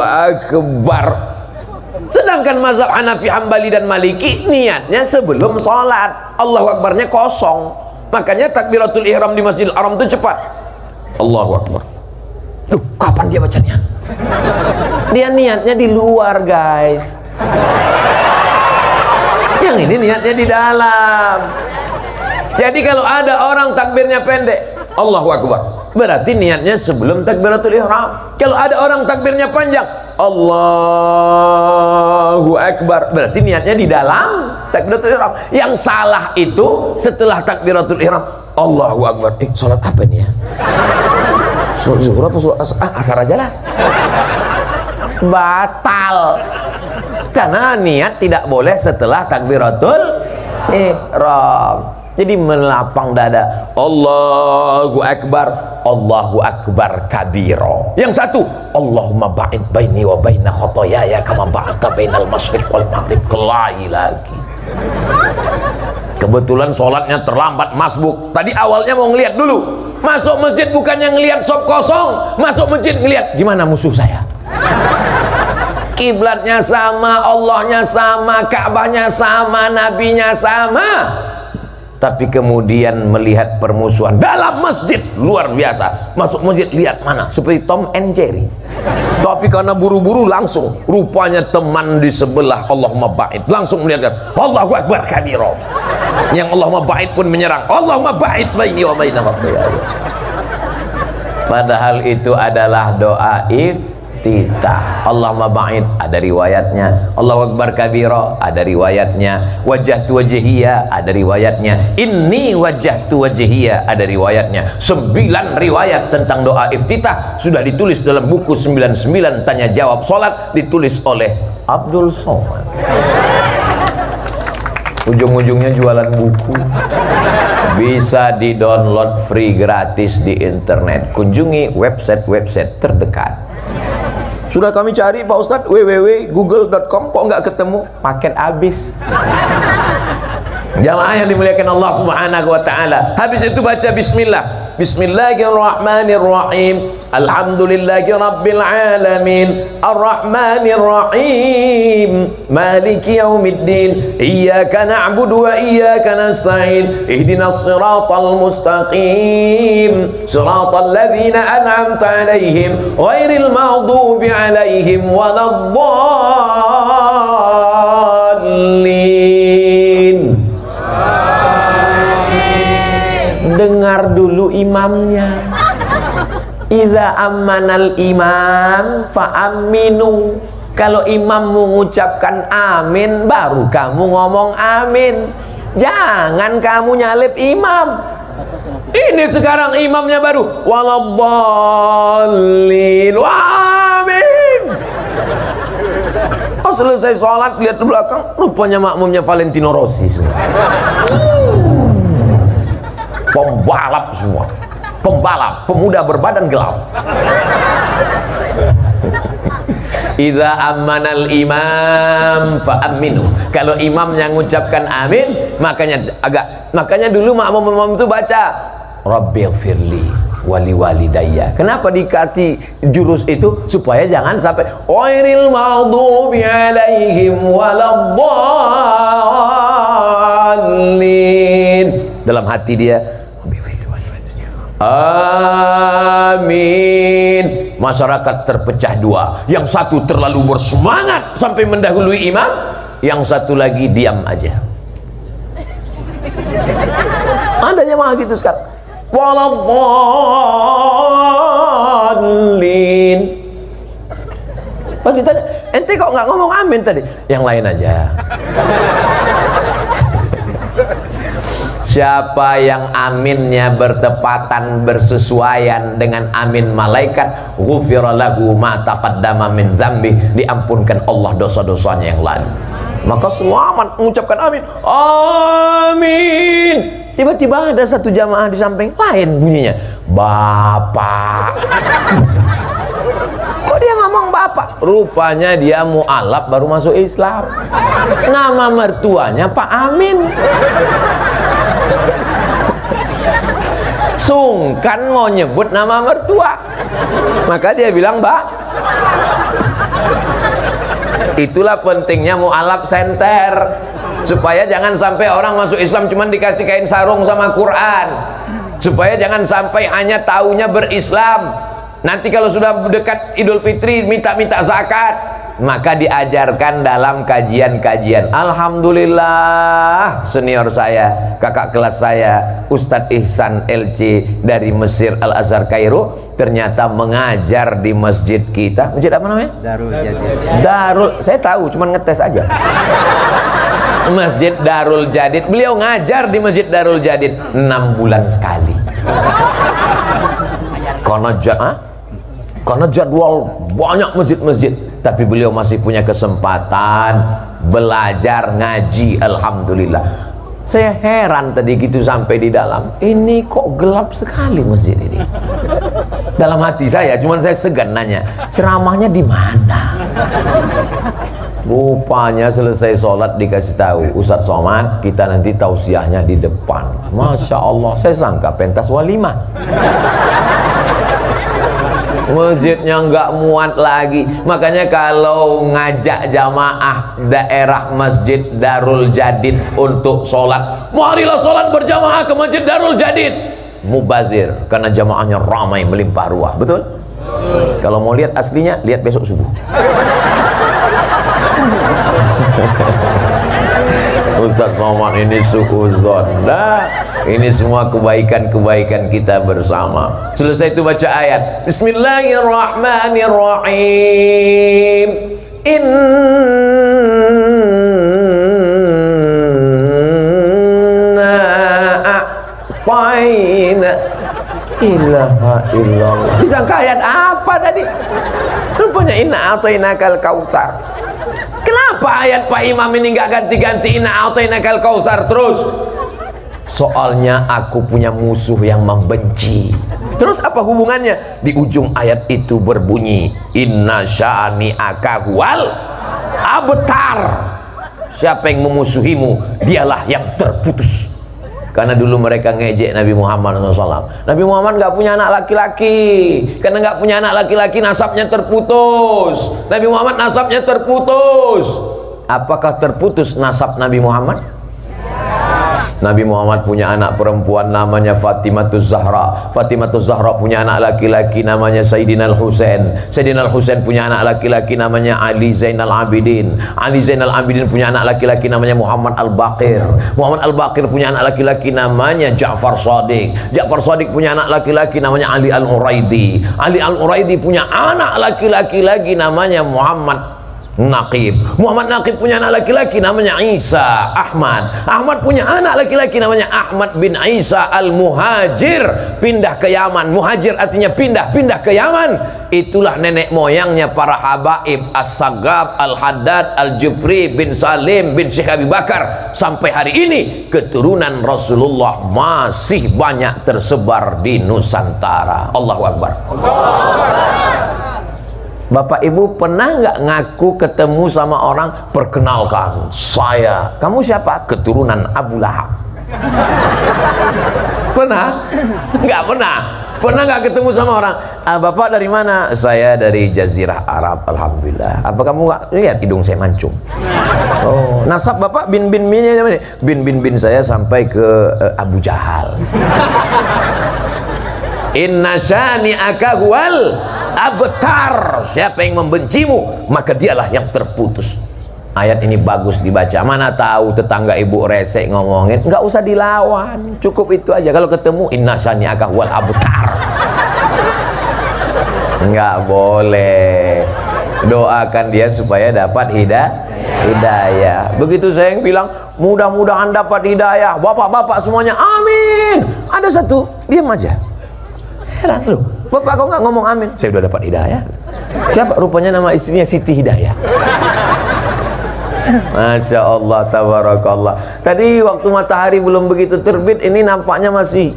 akbar. Sedangkan mazhab Hanafi, Hambali dan Maliki niatnya sebelum sholat. Allahu akbarnya kosong. Makanya takbiratul ihram di Masjidil Haram itu cepat. Allahu akbar. Duh, kapan dia bacanya? Dia niatnya di luar, guys. Yang ini niatnya di dalam. Jadi kalau ada orang takbirnya pendek, Allahu akbar, berarti niatnya sebelum takbiratul ihram. Kalau ada orang takbirnya panjang, Allahu akbar, berarti niatnya di dalam takbiratul ihram. Yang salah itu setelah takbiratul ihram, Allahu akbar. Sholat apa ini ya? Sholat zuhur apa sholat asar aja lah. Batal. Karena niat tidak boleh setelah takbiratul ihram. Jadi melapang dada, Allahu akbar, Allahu akbar kabiro. Yang satu, Allahumma ba'id baini wa baina khotoyaya kama ba'adta bainal masyriq wal maghrib. Kelahi lagi. Kebetulan sholatnya terlambat, masbuk. Tadi awalnya mau ngeliat dulu. Masuk masjid bukannya ngeliat sop kosong, masuk masjid ngeliat gimana musuh saya. Kiblatnya sama, Allahnya sama, Ka'bahnya sama, nabinya sama. Tapi kemudian melihat permusuhan dalam masjid luar biasa. Masuk masjid lihat mana, seperti Tom and Jerry. Tapi karena buru-buru langsung rupanya teman di sebelah Allahumma ba'id, langsung melihat Allahu akbar kabiro. Yang Allahumma ba'id pun menyerang, Allahumma ba'id baini wa baina khotoyaya. Padahal itu adalah doa iftitah. Allahumma ba'id ada riwayatnya, Allahu akbar kabira ada riwayatnya, wajjahtu wajhiya ada riwayatnya, inni wajjahtu wajhiya ada riwayatnya. 9 riwayat tentang doa iftitah sudah ditulis dalam buku 99 tanya jawab salat, ditulis oleh Abdul Somad. ujung-ujungnya jualan buku. Bisa di-download free gratis di internet. Kunjungi website-website terdekat. Sudah kami cari Pak Ustadz, www.google.com, kok nggak ketemu, paket habis. Jamaah yang dimuliakan Allah Subhanahu wa taala. Habis itu baca bismillah. Bismillahirrahmanirrahim. Alhamdulillahi rabbil alamin. Arrahmanir rahim. Maliki yaumiddin. Iyyaka na'budu wa iyyaka nasta'in. Ihdinas siratal mustaqim. Siratal ladzina an'amta 'alaihim ghairil maghdubi 'alaihim waladdallin. Dengar dulu imamnya. Idza ammanal imam fa'aminu. Kalau imam mengucapkan amin, baru kamu ngomong amin. Jangan kamu nyalip imam. Ini sekarang imamnya baru waladdallin. Amin. Oh, selesai sholat lihat ke belakang, rupanya makmumnya Valentino Rossi semua. Pembalap semua, pembalap, pemuda berbadan gelap. Idza ammanal imam fa'aminu. Kalau imam yang mengucapkan amin, makanya dulu makmum itu baca Rabbighfirli wali walidayya. Kenapa dikasih jurus itu? Supaya jangan sampai ghairil maghdubi 'alaihim waladdallin. Dalam hati dia amin. Masyarakat terpecah dua. Yang satu terlalu bersemangat sampai mendahului imam, yang satu lagi diam aja. Ada jemaah gitu sekarang. Waladdallin. Pas ditanya, ente kok nggak ngomong amin tadi? Yang lain aja. Siapa yang aminnya bertepatan bersesuaian dengan amin malaikat, ghufira lahu ma taqaddama min dzambi, diampunkan Allah dosa-dosanya yang lalu. Maka semua mengucapkan amin. Amin. Tiba-tiba ada satu jamaah di samping lain bunyinya, Bapak. Kok dia ngomong Bapak? Rupanya dia mu'alaf baru masuk Islam. Nama mertuanya Pak Amin. Sungkan mau nyebut nama mertua, maka dia bilang Mbak. Itulah pentingnya mu'alaf center, supaya jangan sampai orang masuk Islam cuman dikasih kain sarung sama Quran, supaya jangan sampai hanya taunya berislam. Nanti kalau sudah dekat Idul Fitri minta-minta zakat, maka diajarkan dalam kajian-kajian. Alhamdulillah, senior saya, kakak kelas saya, Ustadz Ihsan LC dari Mesir Al Azhar Kairo, ternyata mengajar di masjid kita. Masjid apa namanya? Darul Jadid. Darul, saya tahu, cuman ngetes aja. Masjid Darul Jadid. Beliau ngajar di Masjid Darul Jadid 6 bulan sekali. Karena jadwal banyak masjid-masjid, tapi beliau masih punya kesempatan belajar ngaji. Alhamdulillah. Saya heran tadi gitu sampai di dalam, ini kok gelap sekali masjid ini. Dalam hati saya, cuman saya segan nanya, ceramahnya di mana? Rupanya selesai sholat dikasih tahu, Ustadz Somad, kita nanti tausiahnya di depan. Masya Allah, saya sangka pentas walimah. Masjidnya nggak muat lagi. Makanya kalau ngajak jamaah daerah Masjid Darul Jadid untuk sholat, marilah sholat berjamaah ke Masjid Darul Jadid. Mubazir, karena jamaahnya ramai melimpah ruah. Betul? Kalau mau lihat aslinya, lihat besok subuh. Ustadz Somad ini suuzon. Nah, ini semua kebaikan-kebaikan kita bersama. Selesai itu baca ayat. Bismillahirrahmanirrahim. Inna a'tayna. Ilaha illallah. Disangka ayat apa tadi? Rupanya inna a'tainakal kautsar. Kenapa Kenapa ayat Pak Imam ini nggak ganti-ganti inna a'tainakal kautsar terus? Soalnya aku punya musuh yang membenci. Terus apa hubungannya? Di ujung ayat itu berbunyi inna sya'ni'aka huwal abtar. Siapa yang memusuhimu, dialah yang terputus. Karena dulu mereka ngejek Nabi Muhammad SAW. Nabi Muhammad nggak punya anak laki-laki. Karena nggak punya anak laki-laki, nasabnya terputus. Nabi Muhammad nasabnya terputus. Apakah terputus nasab Nabi Muhammad? Nabi Muhammad punya anak perempuan namanya Fatimatus Zahra. Fatimatus Zahra punya anak laki-laki namanya Sayyidina Al-Husain. Sayyidina Al-Husain punya anak laki-laki namanya Ali Zainal Abidin. Ali Zainal Abidin punya anak laki-laki namanya Muhammad Al-Baqir. Muhammad Al-Baqir punya anak laki-laki namanya Ja'far Shadiq. Ja'far Shadiq punya anak laki-laki namanya Ali Al-Uraidi. Ali Al-Uraidi punya anak laki-laki lagi namanya Muhammad Naqib. Muhammad Naqib punya anak laki-laki namanya Isa Ahmad. Ahmad punya anak laki-laki namanya Ahmad bin Isa Al-Muhajir, pindah ke Yaman. Muhajir artinya pindah ke Yaman. Itulah nenek moyangnya para habaib As-Sagab, Al-Haddad, Al-Jufri bin Salim bin Syekh Abi Bakar. Sampai hari ini keturunan Rasulullah masih banyak tersebar di Nusantara. Allahu Akbar. Bapak Ibu pernah nggak ngaku ketemu sama orang, perkenalkan saya, kamu siapa? Keturunan Abu Lahab. Pernah? Nggak pernah. Pernah nggak ketemu sama orang, Bapak dari mana? Saya dari Jazirah Arab, alhamdulillah. Apa kamu nggak lihat hidung saya mancung? Oh, nasab Bapak bin saya sampai ke Abu Jahal. Inna syani'aka huwal abtar. Siapa yang membencimu, maka dialah yang terputus. Ayat ini bagus dibaca. Mana tahu tetangga ibu resek ngomongin, nggak usah dilawan, cukup itu aja. Kalau ketemu inna syani'aka huwal abtar, nggak boleh. Doakan dia supaya dapat hidayah. Begitu saya yang bilang mudah-mudahan dapat hidayah, bapak-bapak semuanya amin. Ada satu diam aja, heran loh, bapak kok nggak ngomong amin? Saya udah dapat hidayah. Siapa? Rupanya nama istrinya Siti Hidayah. Masya Allah, tabarakallah. Tadi waktu matahari belum begitu terbit, ini nampaknya masih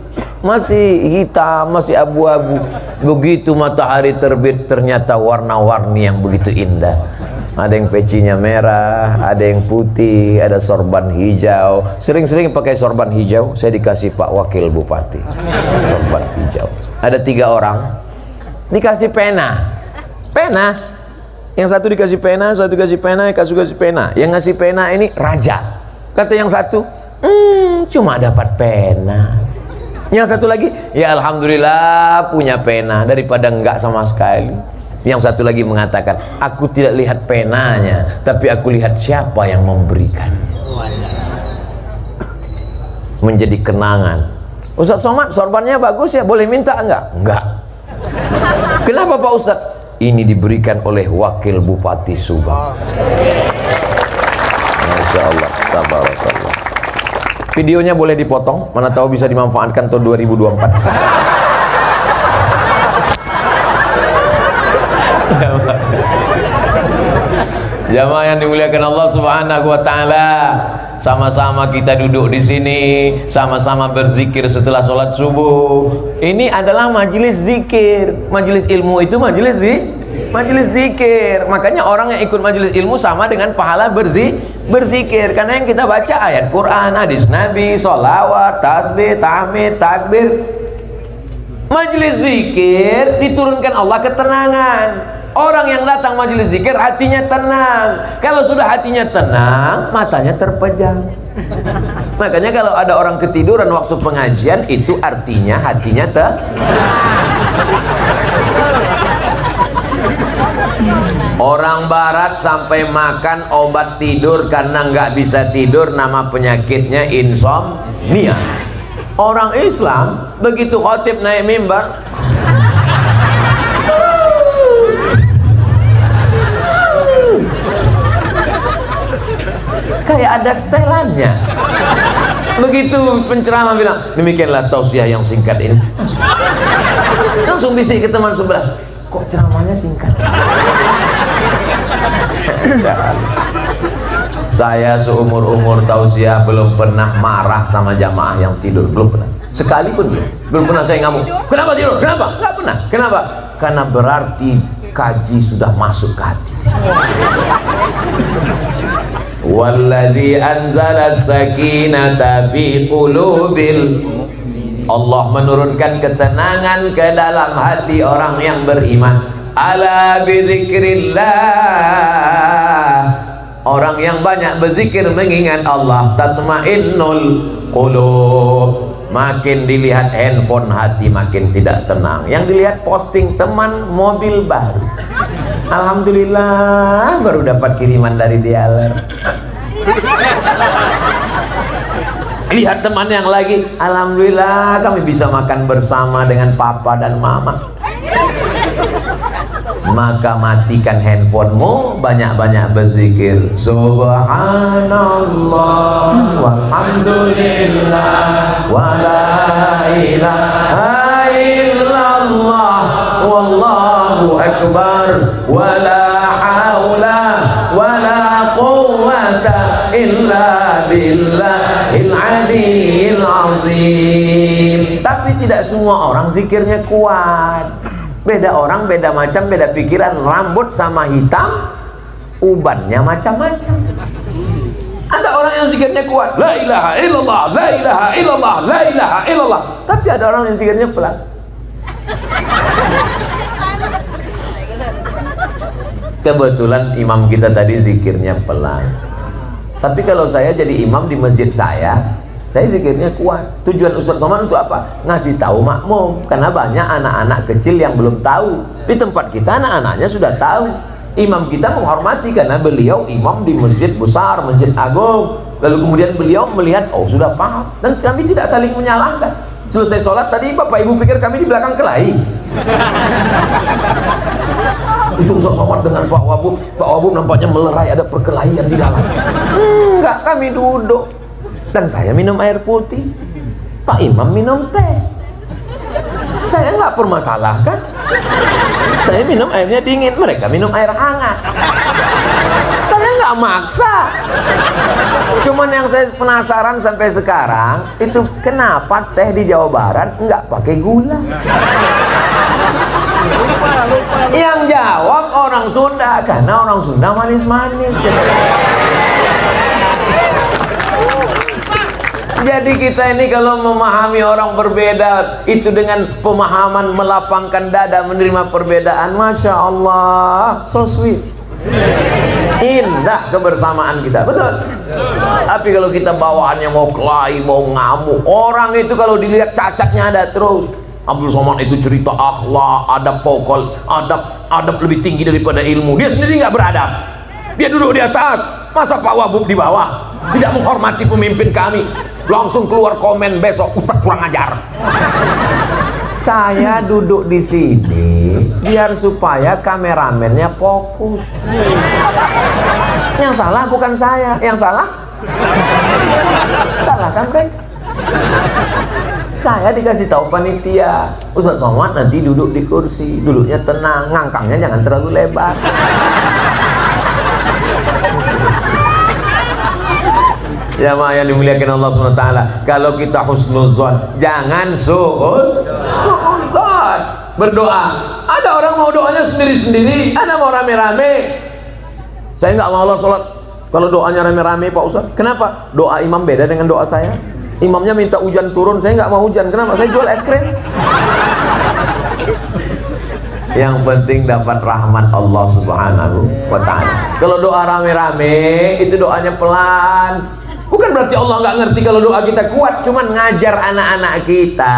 hitam, masih abu-abu. Begitu matahari terbit, ternyata warna-warni yang begitu indah. Ada yang pecinya merah, ada yang putih, ada sorban hijau. Sering-sering pakai sorban hijau, saya dikasih Pak Wakil Bupati sorban hijau. Ada 3 orang dikasih pena. Yang satu dikasih pena, satu dikasih pena, yang kasih pena. Yang ngasih pena ini raja. Kata yang satu, cuma dapat pena. Yang satu lagi, ya alhamdulillah punya pena daripada enggak sama sekali. Yang satu lagi mengatakan, aku tidak lihat penanya, tapi aku lihat siapa yang memberikan. Menjadi kenangan. Ustaz Somad, sorbannya bagus ya, boleh minta enggak? Enggak. Kenapa Pak Ustaz? Ini diberikan oleh Wakil Bupati Subang. Masya Allah, tabarakallah. Videonya boleh dipotong, mana tahu bisa dimanfaatkan tahun 2024. Jamaah yang dimuliakan Allah Subhanahu wa taala, sama-sama kita duduk di sini, sama-sama berzikir setelah sholat subuh. Ini adalah majelis zikir. Majelis ilmu itu majelis zikir. Makanya orang yang ikut majelis ilmu sama dengan pahala berzikir. Karena yang kita baca ayat Quran, hadis Nabi, sholawat, tasbih, tahmid, takbir. Majelis zikir diturunkan Allah ketenangan. Orang yang datang majelis zikir hatinya tenang. Kalau sudah hatinya tenang, matanya terpejam. Makanya kalau ada orang ketiduran waktu pengajian, itu artinya hatinya Orang barat sampai makan obat tidur karena nggak bisa tidur, nama penyakitnya insomnia. Orang Islam begitu khotib naik mimbar, kayak ada setelannya. Begitu penceramah bilang, demikianlah tausiah yang singkat ini, langsung bisik ke teman sebelah, kok ceramahnya singkat? Saya seumur-umur tausiah belum pernah marah sama jamaah yang tidur, belum pernah. Sekalipun belum pernah saya ngamuk. Kenapa tidur? Kenapa? Nggak pernah. Kenapa? Karena berarti kaji sudah masuk ke hati. Walladzi anzala sakinata fi qulubil, Allah menurunkan ketenangan ke dalam hati orang yang beriman. Ala bidzikrillah, orang yang banyak berzikir mengingat Allah, tatmainnul qulub. Makin dilihat handphone hati makin tidak tenang. Yang dilihat posting teman mobil baru, alhamdulillah baru dapat kiriman dari dealer. Lihat teman yang lagi, alhamdulillah kami bisa makan bersama dengan papa dan mama. Maka matikan handphonemu, banyak-banyak berzikir. Subhanallah walhamdulillah wa la ilaha illallah wallahu akbar wa la haula wa la quwwata illa billahil aliyyil azim. Tapi tidak semua orang zikirnya kuat. Beda orang, beda macam, beda pikiran. Rambut sama hitam, ubannya macam-macam. Ada orang yang zikirnya kuat, la ilaha illallah, la ilaha illallah, la ilaha illallah. Tapi ada orang yang zikirnya pelan. Kebetulan imam kita tadi zikirnya pelan. Tapi kalau saya jadi imam di masjid saya zikirnya kuat. Tujuan Ustaz Somad untuk apa? Ngasih tahu makmum. Karena banyak anak-anak kecil yang belum tahu. Di tempat kita anak-anaknya sudah tahu. Imam kita menghormati karena beliau imam di masjid besar, masjid agung. Lalu kemudian beliau melihat, oh sudah paham. Dan kami tidak saling menyalahkan. Selesai sholat tadi Bapak Ibu pikir kami di belakang kelahi. Itu Ustaz Somad dengan Pak Wabub. Pak Wabub nampaknya melerai, ada perkelahian di dalam. Enggak, kami duduk. Dan saya minum air putih, Pak Imam minum teh. Saya nggak permasalahkan. Saya minum airnya dingin, mereka minum air hangat. Saya nggak maksa. Cuman yang saya penasaran sampai sekarang itu kenapa teh di Jawa Barat nggak pakai gula? Yang jawab orang Sunda, karena orang Sunda manis-manis. Jadi kita ini kalau memahami orang berbeda itu dengan pemahaman melapangkan dada, menerima perbedaan, Masya Allah, so sweet, indah kebersamaan kita, betul. Tapi kalau kita bawaannya mau kelahi, mau ngamuk, orang itu kalau dilihat cacatnya ada terus. Abdul Somad itu cerita akhlak, adab pokok, adab lebih tinggi daripada ilmu. Dia sendiri nggak beradab, dia duduk di atas. Masa Pak Wabub di bawah, tidak menghormati pemimpin kami. Langsung keluar komen besok, Ustaz kurang ajar. Saya duduk di sini biar supaya kameramennya fokus. Yang salah bukan saya, yang salah kan mereka. Saya dikasih tahu panitia, Ustaz Somad nanti duduk di kursi, duduknya tenang, ngangkangnya jangan terlalu lebar. Jamaah yang dimuliakan Allah SWT, kalau kita husnuzon, jangan suuzon. Berdoa, ada orang mau doanya sendiri-sendiri, ada mau rame-rame. Saya nggak mau Allah sholat kalau doanya rame-rame Pak Ustaz. Kenapa? Doa imam beda dengan doa saya. Imamnya minta hujan turun, saya nggak mau hujan. Kenapa? Saya jual es krim. Yang penting dapat rahmat Allah Subhanahu wa ta'ala. Kalau doa rame-rame itu doanya pelan. Bukan berarti Allah nggak ngerti kalau doa kita kuat, cuman ngajar anak-anak kita.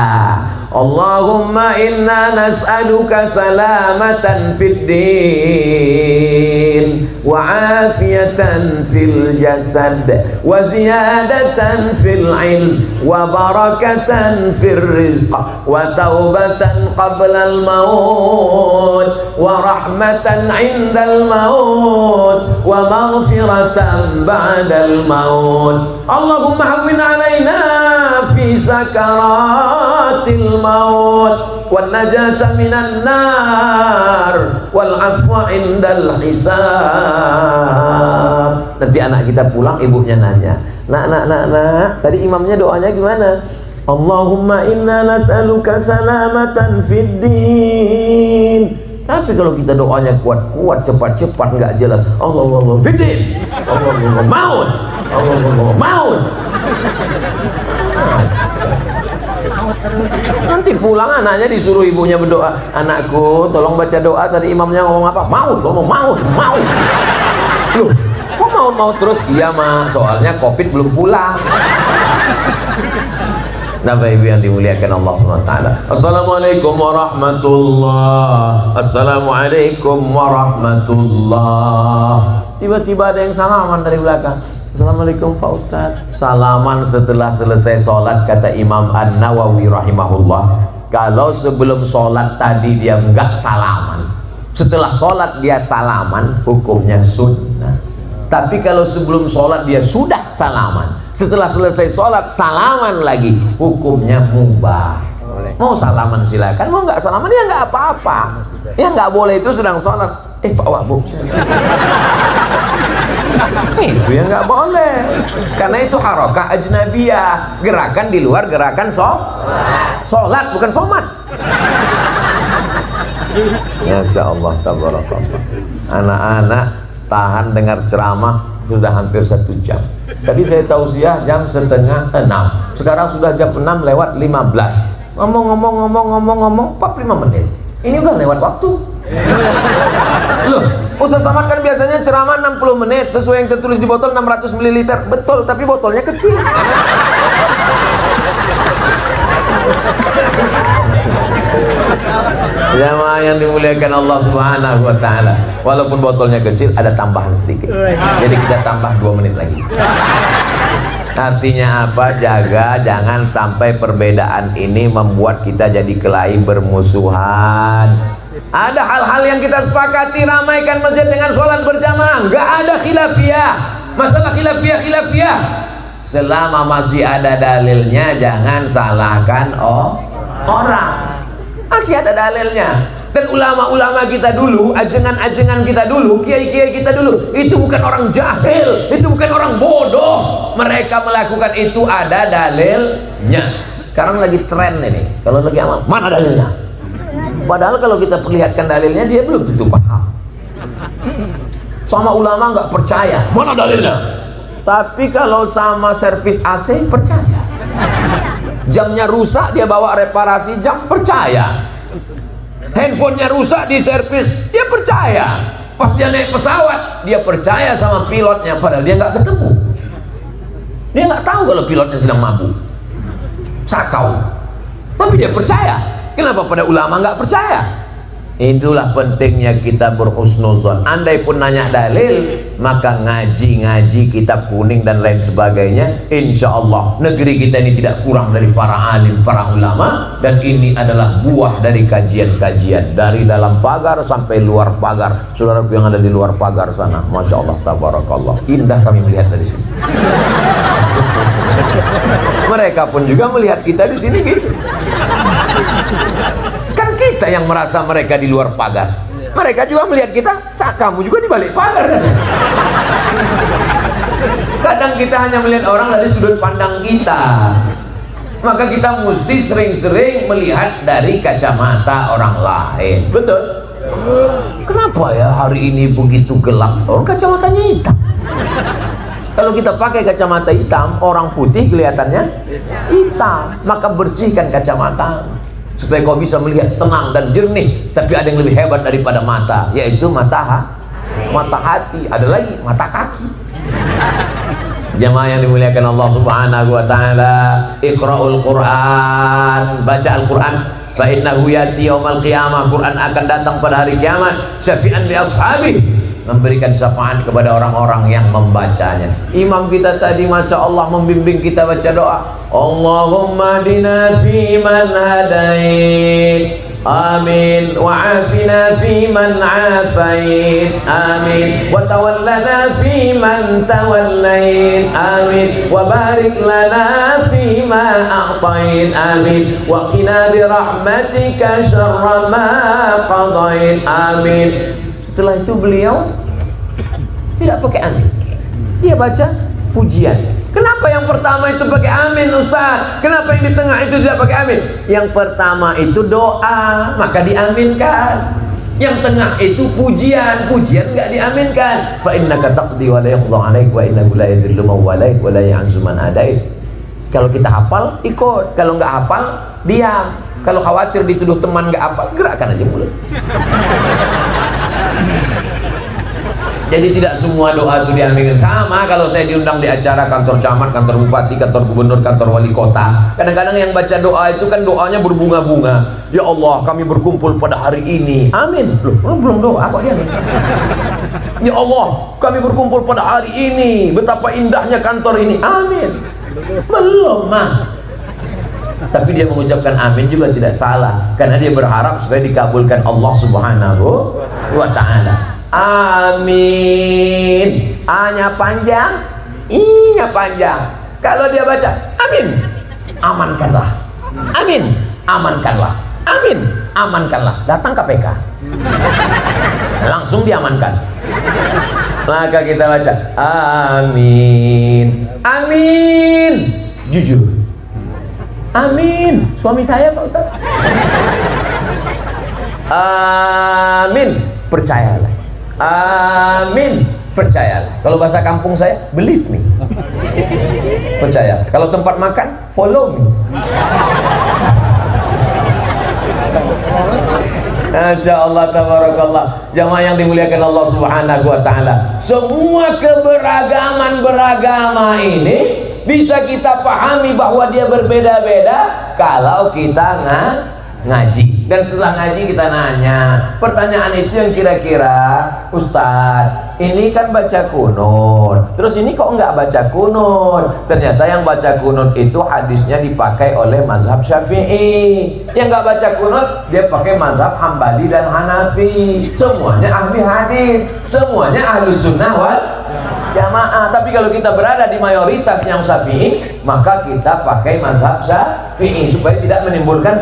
Allahumma inna nas'aluka salamatan fid din wa afiyatan fil jasad wa ziyadatan fil ilm wa barakatan fil rizq wa taubatan qabla al maut wa rahmatan 'inda al maut wa maghfiratan ba'da al maut. Allahumma hawwin 'alaina fi sakaratil maut wan najata minan nar wal afwa indal hisab Nanti anak kita pulang, ibunya nanya, nak, tadi imamnya doanya gimana? Allahumma inna nas'aluka salamatan fid din. Tapi kalau kita doanya kuat-kuat, cepat-cepat, nggak jelas, Allah fid din, Allah maut, Allah maut. Nanti pulang anaknya disuruh ibunya berdoa, anakku tolong baca doa, tadi imamnya ngomong apa? Maut, ngomong maut. Loh, kok maut terus? Iya mah, soalnya COVID belum pulang. Nah, Bapak Ibu yang dimuliakan Allah SWT. Assalamualaikum warahmatullah. Assalamualaikum warahmatullah. Tiba-tiba ada yang salaman dari belakang. Assalamualaikum Pak Ustadz. Salaman setelah selesai sholat, kata Imam An-Nawawi rahimahullah, kalau sebelum sholat tadi dia enggak salaman, setelah sholat dia salaman, hukumnya sunnah. Tapi kalau sebelum sholat dia sudah salaman, setelah selesai sholat salaman lagi, hukumnya mubah. Mau salaman silakan, mau nggak salaman ya nggak apa-apa. Ya nggak boleh itu sedang sholat. Pak Wabu, itu ya nggak boleh, karena itu harakah ajnabiyah, gerakan di luar gerakan sholat, bukan somat. Masya Allah, tabarakallah. Anak-anak tahan dengar ceramah sudah hampir 1 jam. Tadi saya tausiah jam 5:30, sekarang sudah jam 6 lewat 15. Ngomong 45 menit. Ini udah lewat waktu. Loh, Ustaz Samad kan biasanya ceramah 60 menit sesuai yang tertulis di botol 600 ml. Betul, tapi botolnya kecil. Jamaah yang dimuliakan Allah Subhanahu wa taala, walaupun botolnya kecil ada tambahan sedikit. Jadi kita tambah 2 menit lagi. Artinya apa? Jaga jangan sampai perbedaan ini membuat kita jadi kelahi bermusuhan. Ada hal-hal yang kita sepakati, ramaikan masjid dengan sholat berjamaah, nggak ada khilafiyah. Masalah khilafiyah selama masih ada dalilnya, jangan salahkan orang. Masih ada dalilnya. Dan ulama-ulama kita dulu, ajengan-ajengan kita dulu, kiai-kiai kita dulu, itu bukan orang jahil, itu bukan orang bodoh. Mereka melakukan itu ada dalilnya. Sekarang lagi tren ini, kalau lagi amal, mana dalilnya? Padahal kalau kita perlihatkan dalilnya, dia belum tentu paham. Sama ulama nggak percaya, mana dalilnya? Tapi kalau sama servis AC percaya. Jamnya rusak, dia bawa reparasi jam, percaya. Handphonenya rusak, di servis, dia percaya. Pas dia naik pesawat, dia percaya sama pilotnya, padahal dia nggak ketemu. Dia nggak tahu kalau pilotnya sedang mabuk, sakau, tapi dia percaya. Kenapa pada ulama nggak percaya? Itulah pentingnya kita berhusnuzon. Andai pun nanya dalil, maka ngaji kitab kuning dan lain sebagainya. Insya Allah negeri kita ini tidak kurang dari para alim, para ulama. Dan ini adalah buah dari kajian-kajian dari dalam pagar sampai luar pagar. Saudaraku yang ada di luar pagar sana, Masya Allah, tabarakallah, indah kami melihat dari sini. Mereka pun juga melihat kita di sini gitu. Kan kita yang merasa mereka di luar pagar, mereka juga melihat kita, kamu juga di balik pagar. Kadang kita hanya melihat orang dari sudut pandang kita, maka kita mesti sering-sering melihat dari kacamata orang lain. Betul? Kenapa ya hari ini begitu gelap? Orang kacamatanya hitam. Kalau kita pakai kacamata hitam, orang putih kelihatannya hitam, maka bersihkan kacamata supaya kau bisa melihat tenang dan jernih. Tapi ada yang lebih hebat daripada mata, yaitu mata hati. Ada lagi mata kaki. Jamaah yang dimuliakan Allah Subhanahu wa taala, Iqra'ul Quran, baca Al-Quran. Fa innahu yati yaumal qiyamah, Quran akan datang pada hari kiamat, syafi'an li ashabi, memberikan syafaat kepada orang-orang yang membacanya. Imam kita tadi Masya Allah membimbing kita baca doa, Allahumma dina fi man hadait, amin, wa afina fi man afait, amin, wa tawallana fi man tawallait, amin, wa barik lana fi ma a'tait, amin, wa qina bi rahmatika syarra ma qadait, amin. Setelah itu beliau Tidak pakai amin. Dia baca pujian. Kenapa yang pertama itu pakai amin, Ustaz? Kenapa yang di tengah itu tidak pakai amin? Yang pertama itu doa, maka diaminkan. Yang tengah itu pujian, pujian enggak diaminkan. Fa innaka taqdi wa la yuqda 'alaik wa innahu la yadhillu man walaik wa la ya'zu man adait. Kalau kita hafal, ikut. Kalau enggak hafal, diam. Kalau khawatir dituduh teman enggak hafal, gerakkan aja mulut. Jadi tidak semua doa itu diaminkan. Sama kalau saya diundang di acara kantor camat, kantor bupati, kantor gubernur, kantor wali kota. Kadang-kadang yang baca doa itu kan doanya berbunga-bunga. Ya Allah, kami berkumpul pada hari ini. Amin. Loh, belum doa kok dia. Ya Allah, kami berkumpul pada hari ini. Betapa indahnya kantor ini. Amin. Belum mah. Tapi dia mengucapkan amin juga tidak salah, karena dia berharap supaya dikabulkan Allah Subhanahu wa ta'ala. Amin. A-nya panjang, I-nya panjang. Kalau dia baca amin, amankanlah. Amin, amankanlah. Amin, amankanlah. Datang KPK, langsung diamankan. Maka kita baca amin. Amin, jujur. Amin, suami saya Pak Ustaz. Amin, percayalah. Amin, percayalah. Kalau bahasa kampung saya, believe me. Percaya. Kalau tempat makan, follow me. Masya Allah, tabarakallah. Jamaah yang dimuliakan Allah Subhanahu wa ta'ala, semua keberagaman beragama ini bisa kita pahami bahwa dia berbeda-beda kalau kita ngaji. Dan setelah ngaji kita nanya pertanyaan itu yang kira-kira, Ustadz, ini kan baca kunut, terus ini kok enggak baca kunut? Ternyata yang baca kunut itu hadisnya dipakai oleh mazhab Syafi'i. Yang enggak baca kunut dia pakai mazhab Hambali dan Hanafi. Semuanya ahli hadis, semuanya ahli sunnah wal jamaah. Tapi kalau kita berada di mayoritas yang Syafi'i, maka kita pakai mazhab Syafi'i supaya tidak menimbulkan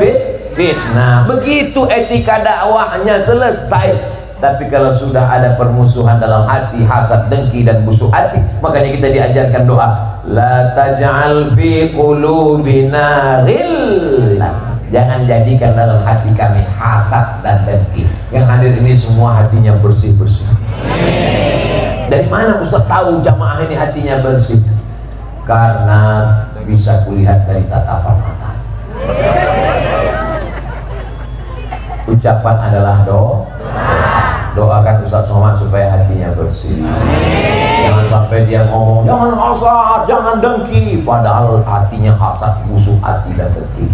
fitnah. Begitu etika dakwahnya selesai. Tapi kalau sudah ada permusuhan dalam hati, hasad, dengki dan busuk hati, makanya kita diajarkan doa, la taj'al fi qulubina ghillan. Jangan jadikan dalam hati kami hasad dan dengki. Yang hadir ini semua hatinya bersih-bersih. Dari mana Ustaz tahu jamaah ini hatinya bersih? Karena bisa kulihat dari tatapan mata. Ucapan adalah doa. Doakan Ustaz Somad supaya hatinya bersih. Jangan sampai dia ngomong jangan hasad, jangan dengki, padahal hatinya hasad, busuk hati dan dengki.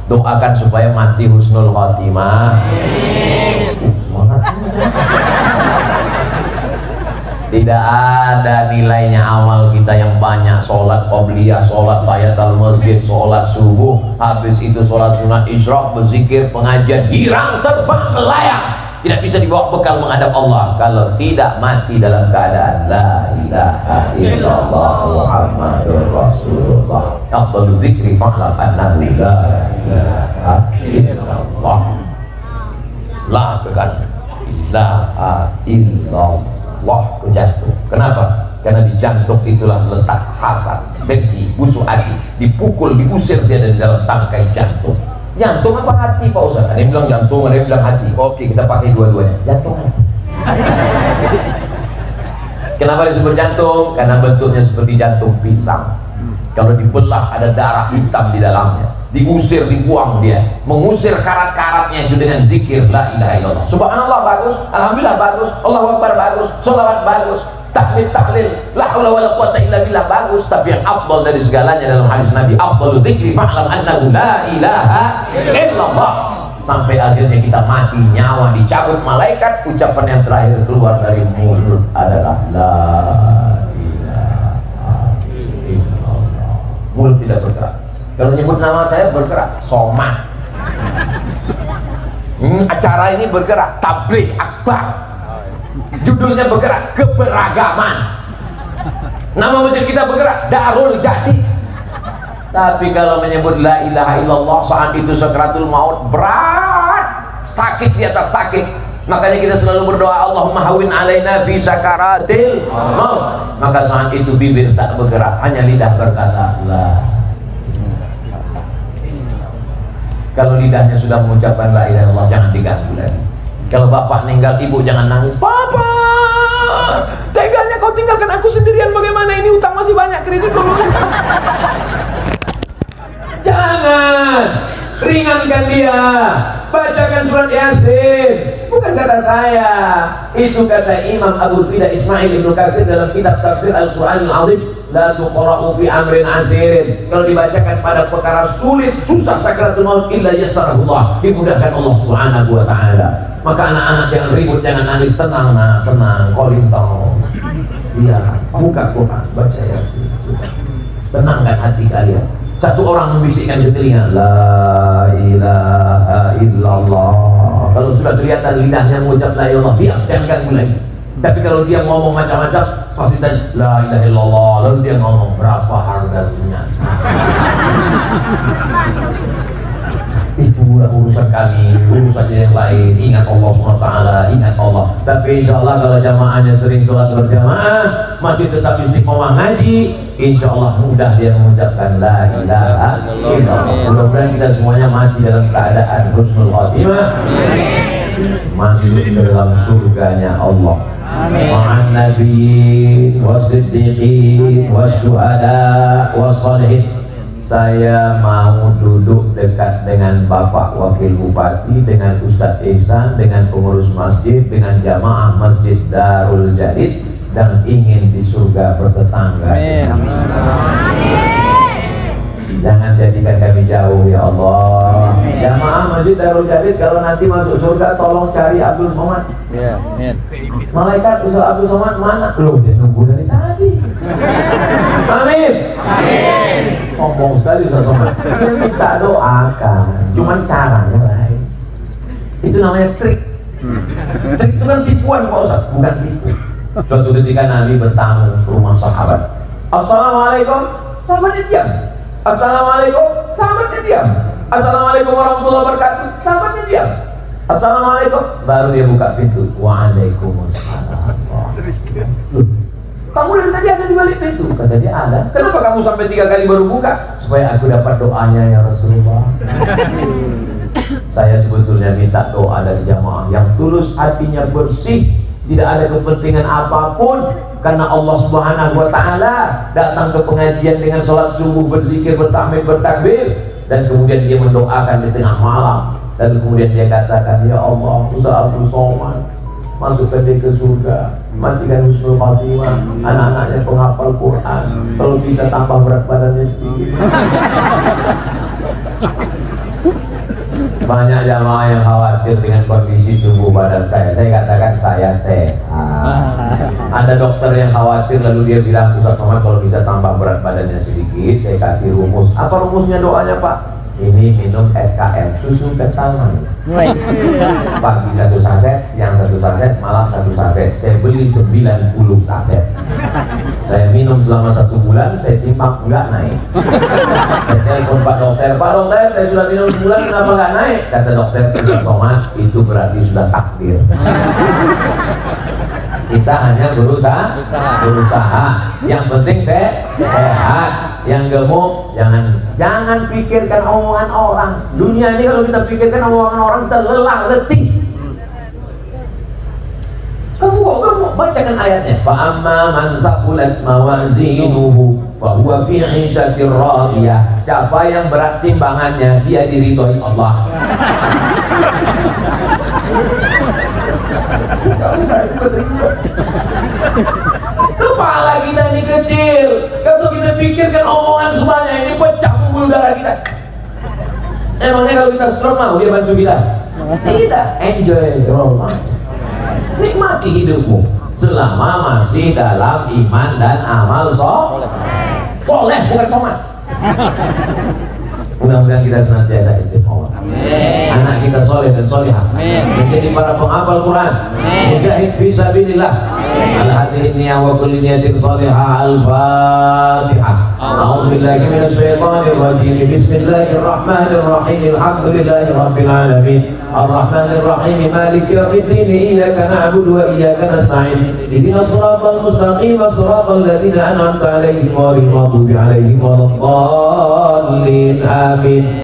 Doakan supaya mati husnul khotimah. Tidak ada nilainya amal kita yang banyak, sholat qobliyah, sholat tahiyatul masjid, sholat subuh, habis itu sholat sunat isyraq, berzikir, pengajian, girang, terbang, melayang, tidak bisa dibawa bekal menghadap Allah kalau tidak mati dalam keadaan la ilaha illallah Muhammadur Rasulullah. Afdhalul dzikri fa'lam annahu la ilaha illallah. La ilaha illallah. Wah, ke jantung. Kenapa? Karena di jantung itulah letak hasad, dengki, busuk hati. Dipukul, diusir dia dari dalam tangkai jantung. Jantung apa hati Pak Ustaz? Ada yang bilang jantung, ada yang bilang hati. Oke, kita pakai dua-duanya. Jantung hati. Kenapa disebut jantung? Karena bentuknya seperti jantung pisang. Kalau dibelah ada darah hitam di dalamnya. Diusir, dibuang dia, mengusir karat-karatnya itu dengan zikir la ilaha illallah. Subhanallah bagus, alhamdulillah bagus, Allahu akbar bagus, sholawat bagus, tahlil la haula wala quwata illa billah bagus. Tapi yang afdal dari segalanya dalam hadis Nabi, afdalul dzikri fa'lam annahu la ilaha illallah. Sampai akhirnya kita mati, nyawa dicabut malaikat, ucapan yang terakhir keluar dari mulut adalah la ilaha illallah. Mulut tidak bergerak. Kalau nyebut nama saya bergerak, Somad. Acara ini bergerak, tabligh akbar. Judulnya bergerak, keberagaman. Nama masjid kita bergerak, Darul Jadi. Tapi kalau menyebut la ilaha illallah saat itu sakratul maut, berat, sakit di atas sakit, Makanya kita selalu berdoa, Allahumma hawin alaina fi sakaratil maut. Maka saat itu bibir tak bergerak, hanya lidah berkata la. Kalau lidahnya sudah mengucapkan la ilaha illallah, jangan diganggu lagi. Kalau bapak meninggal, ibu jangan nangis. Papa, teganya kau tinggalkan aku sendirian, bagaimana ini, utang masih banyak, kredit belum lunas. Jangan, ringankan dia, bacakan surat Yasin. Bukan kata saya, itu kata Imam Abu Fida Ismail Ibnu Katsir dalam kitab tafsir Al-Quran Al-Azim. La tuqra'u fi amrin asirin. Kalau dibacakan pada perkara sulit, susah sakaratul maut, illa yassarahullah, dimudahkan Allah Subhanahu wa ta'ala. Maka anak-anak jangan ribut, jangan nangis, tenang nak, tenang, kolintong. Iya, buka Quran, baca Yasin, tenangkan hati kalian. Satu orang membisikkan ke telinga, la ilaha illallah. Kalau sudah kelihatan lidahnya mengucap la ilaha illallah, diam, jangan ganggu lagi. Tapi kalau dia ngomong macam-macam, pasti tanya la ilaha illallah, lalu dia ngomong berapa harganya. Itulah urusan kami, urusannya yang lain. Ingat Allah SWT, ingat Allah. Tapi insya Allah kalau jamaahnya sering sholat berjamaah, masih tetap istiqomah ngaji, insya Allah mudah dia mengucapkan la ilaha illallah. Mudah-mudahan kita semuanya mati dalam keadaan husnul khatimah, masuk ke dalam surganya Allah. Ma'an nabiyyin wasiddiqin wasyuhada wassalihin. Saya mau duduk dekat dengan Bapak Wakil Bupati, dengan Ustadz Ihsan, dengan pengurus masjid, dengan jamaah Masjid Darul Jadid, dan ingin di surga bertetangga. Jangan jadikan kami jauh ya Allah. Jamaah Masjid Darul Jadid kalau nanti masuk surga, tolong cari Abdul Somad. Malaikat Ustaz Abdul Somad mana? Loh, dia nunggu dari tadi. Amin. Amin. Sombong sekali Ustaz Somad. Dia minta doakan, cuman caranya lain. Itu namanya trik. Trik itu kan tipuan Pak Ustaz, bukan tipu. Suatu ketika Nabi bertamu ke rumah sahabat. Assalamualaikum, sahabatnya diam. Assalamualaikum, sahabatnya diam. Assalamualaikum warahmatullahi wabarakatuh, sahabatnya diam. Assalamualaikum, baru dia buka pintu. Waalaikumsalam. Kamu dari tadi ada di balik pintu? Kata dia ada. Kenapa kamu sampai 3 kali baru buka? Supaya aku dapat doanya ya Rasulullah. Saya sebetulnya minta doa dari jamaah yang tulus, hatinya bersih, tidak ada kepentingan apapun, karena Allah Subhanahu wa ta'ala datang ke pengajian dengan sholat subuh, berzikir, bertahmid, bertakbir, dan kemudian dia mendoakan di tengah malam, dan kemudian dia katakan, ya Allah, Ustaz Abdul Somad masukkan dia ke surga, matikan husnul khatimah, anak-anaknya penghafal Quran, kalau bisa tambah berat badannya sedikit. Banyak jamaah yang khawatir dengan kondisi tubuh badan saya. Saya katakan saya sehat. Ada dokter yang khawatir, lalu dia bilang, Ustaz Somad kalau bisa tambah berat badannya sedikit, saya kasih rumus. Apa rumusnya doanya Pak? Ini minum SKM, susu kental manis. Pagi 1 saset, siang 1 saset, malam 1 saset. Saya beli 90 saset. Saya minum selama 1 bulan, saya timbang enggak naik. Saya telepon Pak Dokter, Pak Dokter, saya sudah minum sebulan, kenapa enggak naik? Kata dokter, Ustaz Somad, itu berarti sudah takdir. Kita hanya berusaha. Yang penting sehat. Yang gemuk jangan pikirkan omongan orang. Dunia ini kalau kita pikirkan omongan orang, kita lelah, letih. Kamu kok gemuk? Bacakan ayatnya. Fa amma man saqulat mawazinuhu fa huwa fi 'ishatir radiyah. Siapa yang berat timbangannya, dia diridhoi Allah. Kepala kita ini kecil. Kalau kita pikirkan omongan semuanya ini pecah pembuluh darah kita. Emangnya kalau kita stroke mau dia bantu kita? Tidak. Enjoy your life. Nikmati hidupmu selama masih dalam iman dan amal soleh, bukan somad. Mudah-mudahan kita senantiasa istiqomah. Anak kita soleh dan solehah, menjadi para penghafal Quran, mujahid fi sabilillah. Al-hadhihi niyah wa kulli niyatin salihah. Al-Fatihah. A'udzu billahi minasyaitonir rajim. Bismillahirrahmanirrahim. Alhamdulillahi rabbil alamin. Arrahmanir rahim. Maliki yaumiddin. Iyyaka na'budu wa iyyaka nasta'in. Ihdinas siratal mustaqim. Siratal ladzina an'amta 'alaihim ghairil maghdubi 'alaihim waladdallin. Amin.